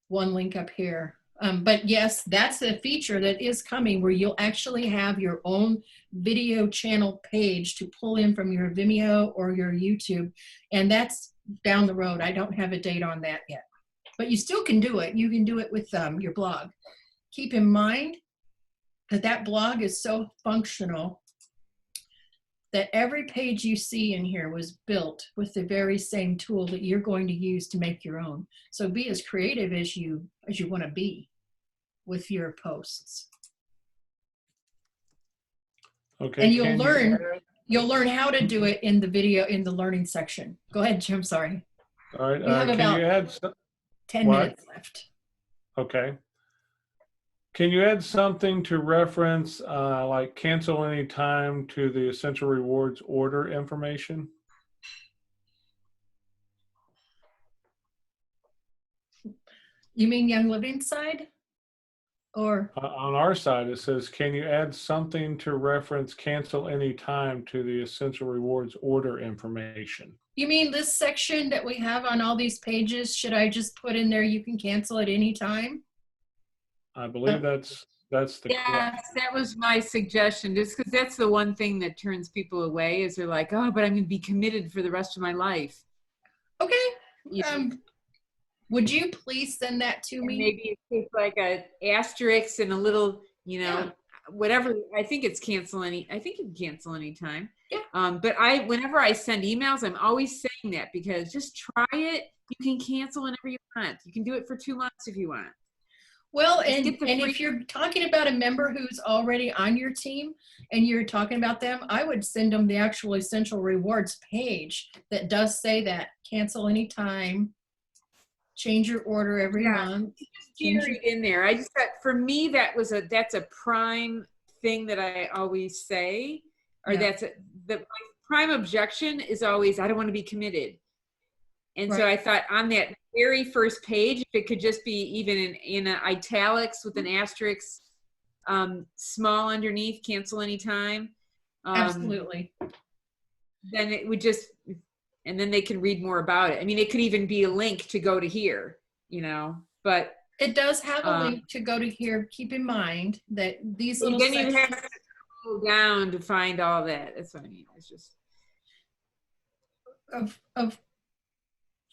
one link up here. But yes, that's a feature that is coming where you'll actually have your own video channel page to pull in from your Vimeo or your YouTube. And that's down the road. I don't have a date on that yet. But you still can do it. You can do it with your blog. Keep in mind that blog is so functional that every page you see in here was built with the very same tool that you're going to use to make your own. So be as creative as you want to be with your posts. Okay. And you'll learn how to do it in the video, in the learning section. Go ahead, Jim, sorry. All right. We have about you add 10 minutes left. Okay. Can you add something to reference, like cancel any time to the Essential Rewards order information? You mean Young Living side? Or on our side, it says, can you add something to reference cancel any time to the Essential Rewards order information? you mean this section that we have on all these pages? Should I just put in there, you can cancel at any time? I believe that's the Yes, that was my suggestion, just because that's the one thing that turns people away is they're like, oh, but I'm going to be committed for the rest of my life. Okay. Would you please send that to me? Maybe it's like a asterisk and a little, whatever. I think it's cancel any. I think you can cancel anytime. Yeah. But whenever I send emails, I'm always saying that because just try it. You can cancel whenever you want. You can do it for 2 months if you want. Well, and if you're talking about a member who's already on your team and you're talking about them, I would send them the actual Essential Rewards page that does say that. Cancel anytime, change your order every month. Just carry it in there. I just thought for me that's a prime thing that I always say, or my prime objection is always I don't want to be committed. And so I thought on that very first page, if it could just be even in italics with an asterisk, small underneath, cancel anytime. Absolutely. Then it would just, and then they can read more about it. I mean, it could even be a link to go to here, but. It does have a link to go to here. Keep in mind that these little then sections. You have to go down to find all that. That's what I mean. It's just.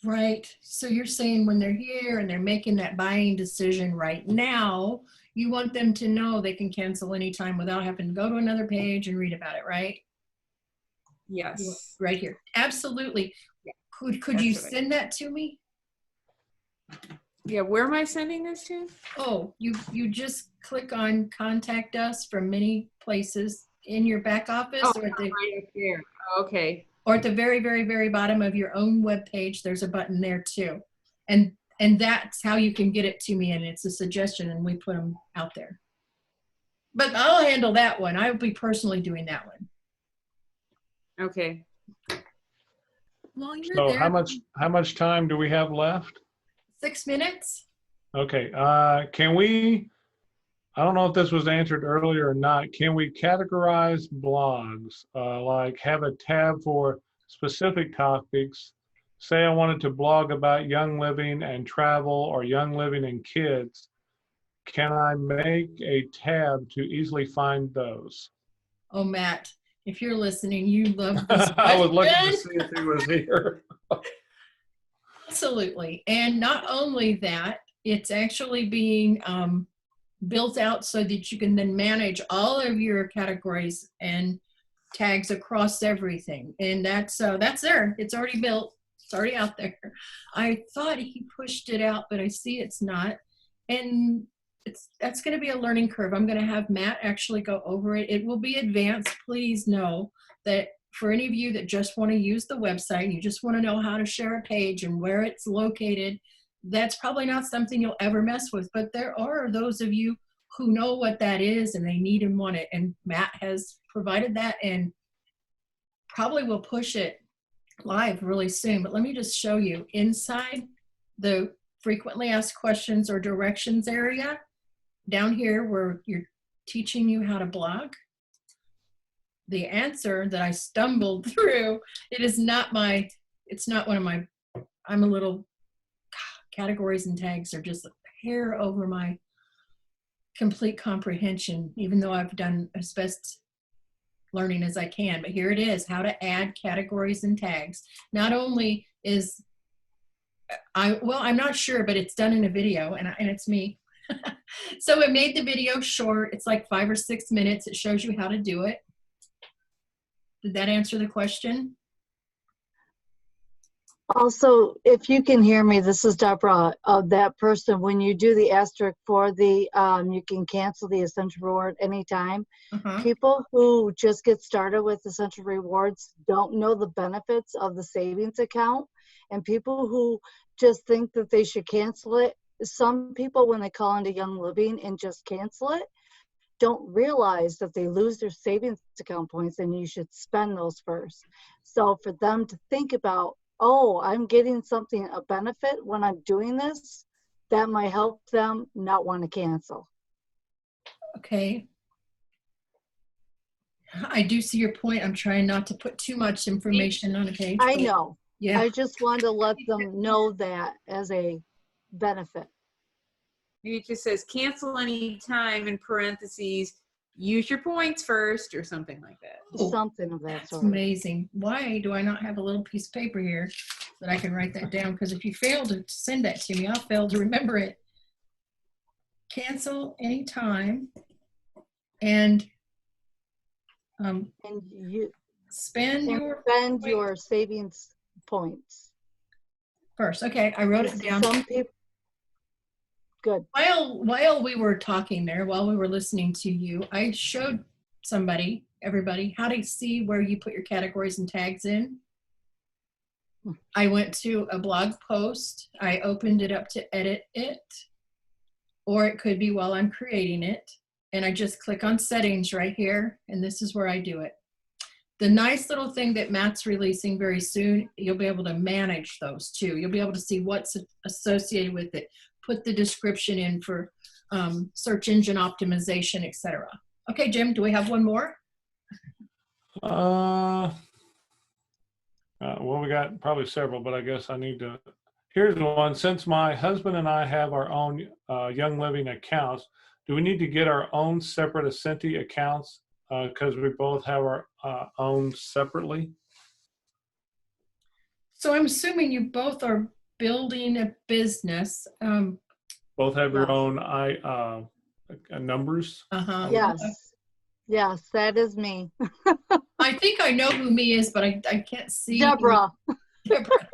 Right. So you're saying when they're here and they're making that buying decision right now, you want them to know they can cancel anytime without having to go to another page and read about it, right? Yes. Right here. Absolutely. Yeah. Could you send that to me? Yeah. Where am I sending this to? Oh, you just click on contact us from many places in your back office. Oh, or at the, right up there. Okay. Or at the very, very, very bottom of your own web page, there's a button there too. And that's how you can get it to me, and it's a suggestion, and we put them out there. But I'll handle that one. I'll be personally doing that one. Okay. Well, you're so there. how much time do we have left? 6 minutes. Okay. Can we, I don't know if this was answered earlier or not, can we categorize blogs, like have a tab for specific topics? Say I wanted to blog about young living and travel or young living and kids. Can I make a tab to easily find those? Oh, Matt, if you're listening, you love this I was looking to see if he was here. Absolutely. And not only that, it's actually being built out so that you can then manage all of your categories and tags across everything. And that's there. It's already built. It's already out there. I thought he pushed it out, but I see it's not. And that's going to be a learning curve. I'm going to have Matt actually go over it. It will be advanced. Please know that for any of you that just want to use the website, you just want to know how to share a page and where it's located, that's probably not something you'll ever mess with. But there are those of you who know what that is and they need and want it. And Matt has provided that and probably will push it live really soon. But let me just show you inside the frequently asked questions or directions area down here where you're teaching you how to blog. The answer that I stumbled through, it's not one of my, I'm a little, categories and tags are just a hair over my complete comprehension, even though I've done as best learning as I can. But here it is, how to add categories and tags. Not only is, I'm not sure, but it's done in a video and it's me. So it made the video short. It's like 5 or 6 minutes. It shows you how to do it. Did that answer the question? Also, if you can hear me, this is Deborah. That person, when you do the asterisk for the, you can cancel the Essential Reward anytime. People who just get started with Essential Rewards don't know the benefits of the savings account. And people who just think that they should cancel it, some people, when they call into Young Living and just cancel it, don't realize that they lose their savings account points and you should spend those first. So for them to think about, oh, I'm getting something, a benefit when I'm doing this, that might help them not want to cancel. Okay. I do see your point. I'm trying not to put too much information on a page. I know. Yeah. I just wanted to let them know that as a benefit. It just says cancel any time in parentheses, use your points first or something like that. Something of that That's sort. amazing. Why do I not have a little piece of paper here that I can write that down? Because if you fail to send that to me, I'll fail to remember it. Cancel anytime and you spend your savings points first. Okay, I wrote it down. Some people. Good. While we were talking there, while we were listening to you, I showed everybody, how to see where you put your categories and tags in. I went to a blog post. I opened it up to edit it, or it could be while I'm creating it. And I just click on settings right here, and this is where I do it. The nice little thing that Matt's releasing very soon, you'll be able to manage those too. You'll be able to see what's associated with it. Put the description in for search engine optimization, etc. Okay, Jim, do we have one more? Well, we got probably several, but I guess I need to. Here's one. Since my husband and I have our own Young Living accounts, do we need to get our own separate Essenty accounts because we both have our own separately? So I'm assuming you both are building a business. Both have your own numbers? Yes, that is me. I think I know who me is, but I can't see. Deborah. Deborah.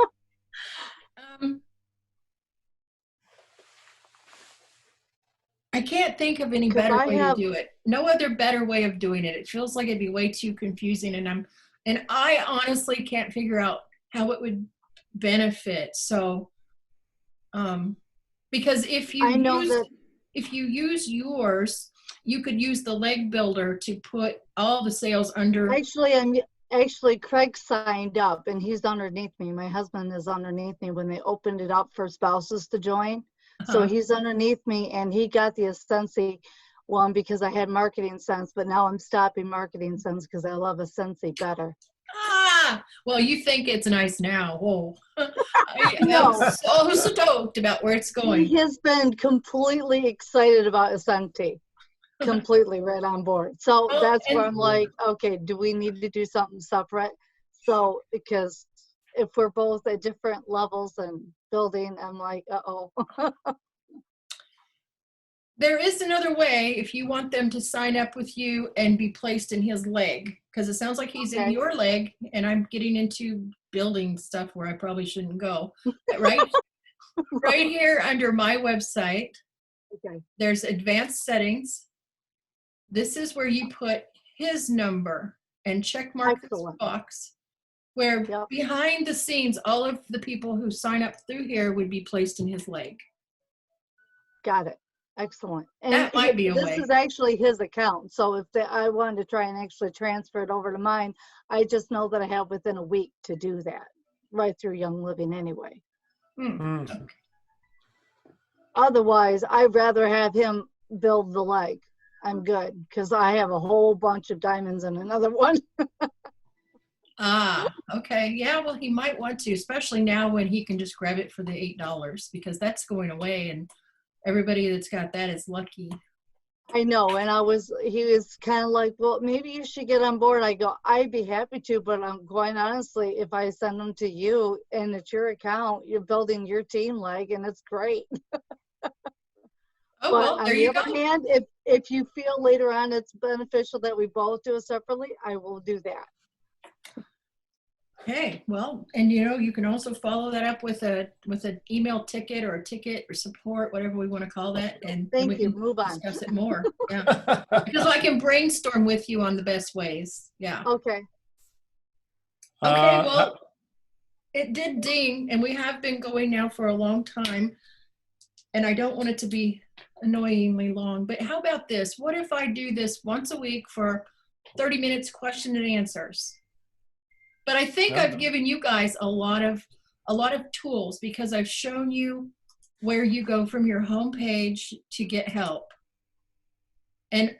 I can't think of any better way to do it. No other better way of doing it. It feels like it'd be way too confusing, and I honestly can't figure out how it would benefit. So, because if you use yours, you could use the leg builder to put all the sales under. Actually, Craig signed up and he's underneath me. My husband is underneath me when they opened it up for spouses to join. So he's underneath me and he got the Essenty one because I had Marketing Sense, but now I'm stopping Marketing Sense because I love Essenty better. Well, you think it's nice now. Whoa. I'm so stoked about where it's going. He has been completely excited about Essenty. Completely right on board. So that's where I'm like, okay, do we need to do something separate? So, because if we're both at different levels and building, I'm like, uh-oh. There is another way if you want them to sign up with you and be placed in his leg, because it sounds like he's in your leg, and I'm getting into building stuff where I probably shouldn't go. Right, right here under my website, there's advanced settings. This is where you put his number and check mark this box, where behind the scenes, all of the people who sign up through here would be placed in his leg. Got it. Excellent. That might be a this way. is actually his account. So if I wanted to try and actually transfer it over to mine, I just know that I have within a week to do that right through Young Living anyway. Okay. Otherwise, I'd rather have him build the leg. I'm good because I have a whole bunch of diamonds in another one. Okay. Yeah, well, he might want to, especially now when he can just grab it for the $8 because that's going away and everybody that's got that is lucky. I know, and he was kind of like, well, maybe you should get on board. I go, I'd be happy to, but I'm quite honestly, if I send them to you and it's your account, you're building your team leg and it's great. Oh, But well, there on you the other go. hand, if you feel later on it's beneficial that we both do it separately, I will do that. Okay, well, and you can also follow that up with an email ticket or a ticket or support, whatever we want to call that, and then we Thank you. can Move on. discuss it more. Yeah, because I can brainstorm with you on the best ways. Yeah. Okay. Okay, well, it did ding, and we have been going now for a long time, and I don't want it to be annoyingly long, but how about this? What if I do this once a week for 30 minutes, question and answers? But I think I've given you guys a lot of tools because I've shown you where you go from your home page to get help. And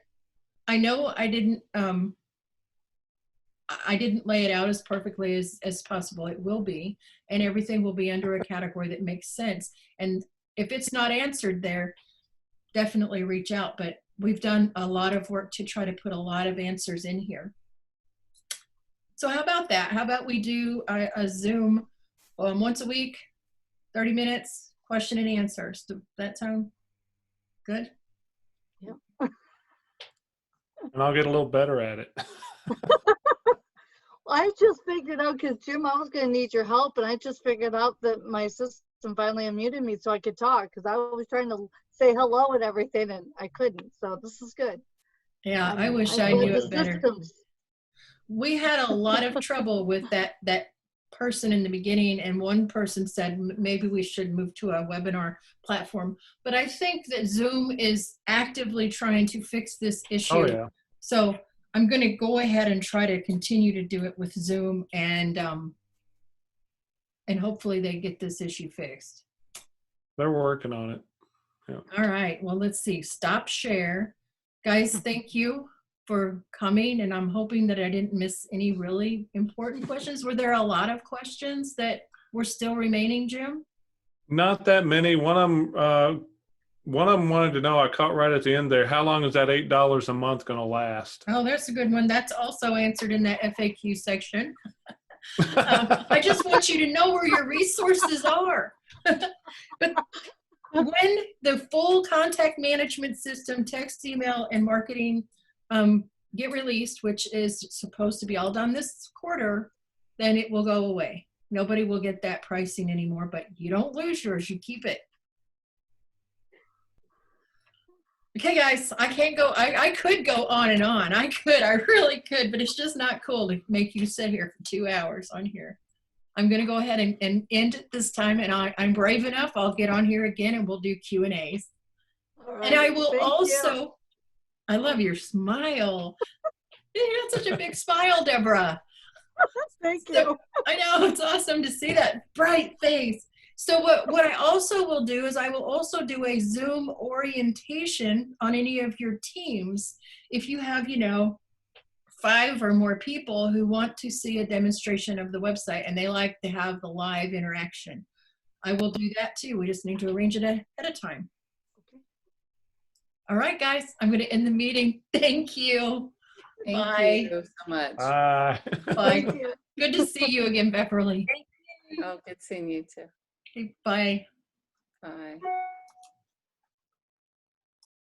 I know I didn't lay it out as perfectly as possible. It will be, and everything will be under a category that makes sense. And if it's not answered there, definitely reach out. But we've done a lot of work to try to put a lot of answers in here. So how about that? How about we do a Zoom once a week, 30 minutes, question and answers. Does that sound good? Yeah. And I'll get a little better at it. I just figured out, because Jim, I was going to need your help, and I just figured out that my system finally unmuted me so I could talk, because I was trying to say hello and everything, and I couldn't. So this is good. Yeah, I wish I knew it better. Systems. We had a lot of trouble with that person in the beginning, and one person said maybe we should move to a webinar platform. But I think that Zoom is actively trying to fix this issue. Oh, yeah. So I'm going to go ahead and try to continue to do it with Zoom, and hopefully they get this issue fixed. They're working on it. Yeah. All right. Well, let's see. Stop share. Guys, thank you for coming, and I'm hoping that I didn't miss any really important questions. Were there a lot of questions that were still remaining, Jim? Not that many. One of them wanted to know, I caught right at the end there, how long is that $8 a month going to last? Oh, that's a good one. That's also answered in that FAQ section. I just want you to know where your resources are. But when the full contact management system, text, email, and marketing get released, which is supposed to be all done this quarter, then it will go away. Nobody will get that pricing anymore, but you don't lose yours, you keep it. Okay, guys, I can't go, I could go on and on. I really could, but it's just not cool to make you sit here for 2 hours on here. I'm going to go ahead and end it this time, and I'm brave enough. I'll get on here again and we'll do Q&As. Right, and I will also, you. I love your smile. You got such a big smile, Deborah. Thank So, you. I know, it's awesome to see that bright face. So what I also will do is I will also do a Zoom orientation on any of your teams. If you have, 5 or more people who want to see a demonstration of the website and they like to have the live interaction, I will do that too. We just need to arrange it ahead of time. Okay. All right, guys, I'm going to end the meeting. Thank you. Thank you so much. Bye. Bye. Good to see you again, Beverly. Oh, good seeing you too. Okay, bye.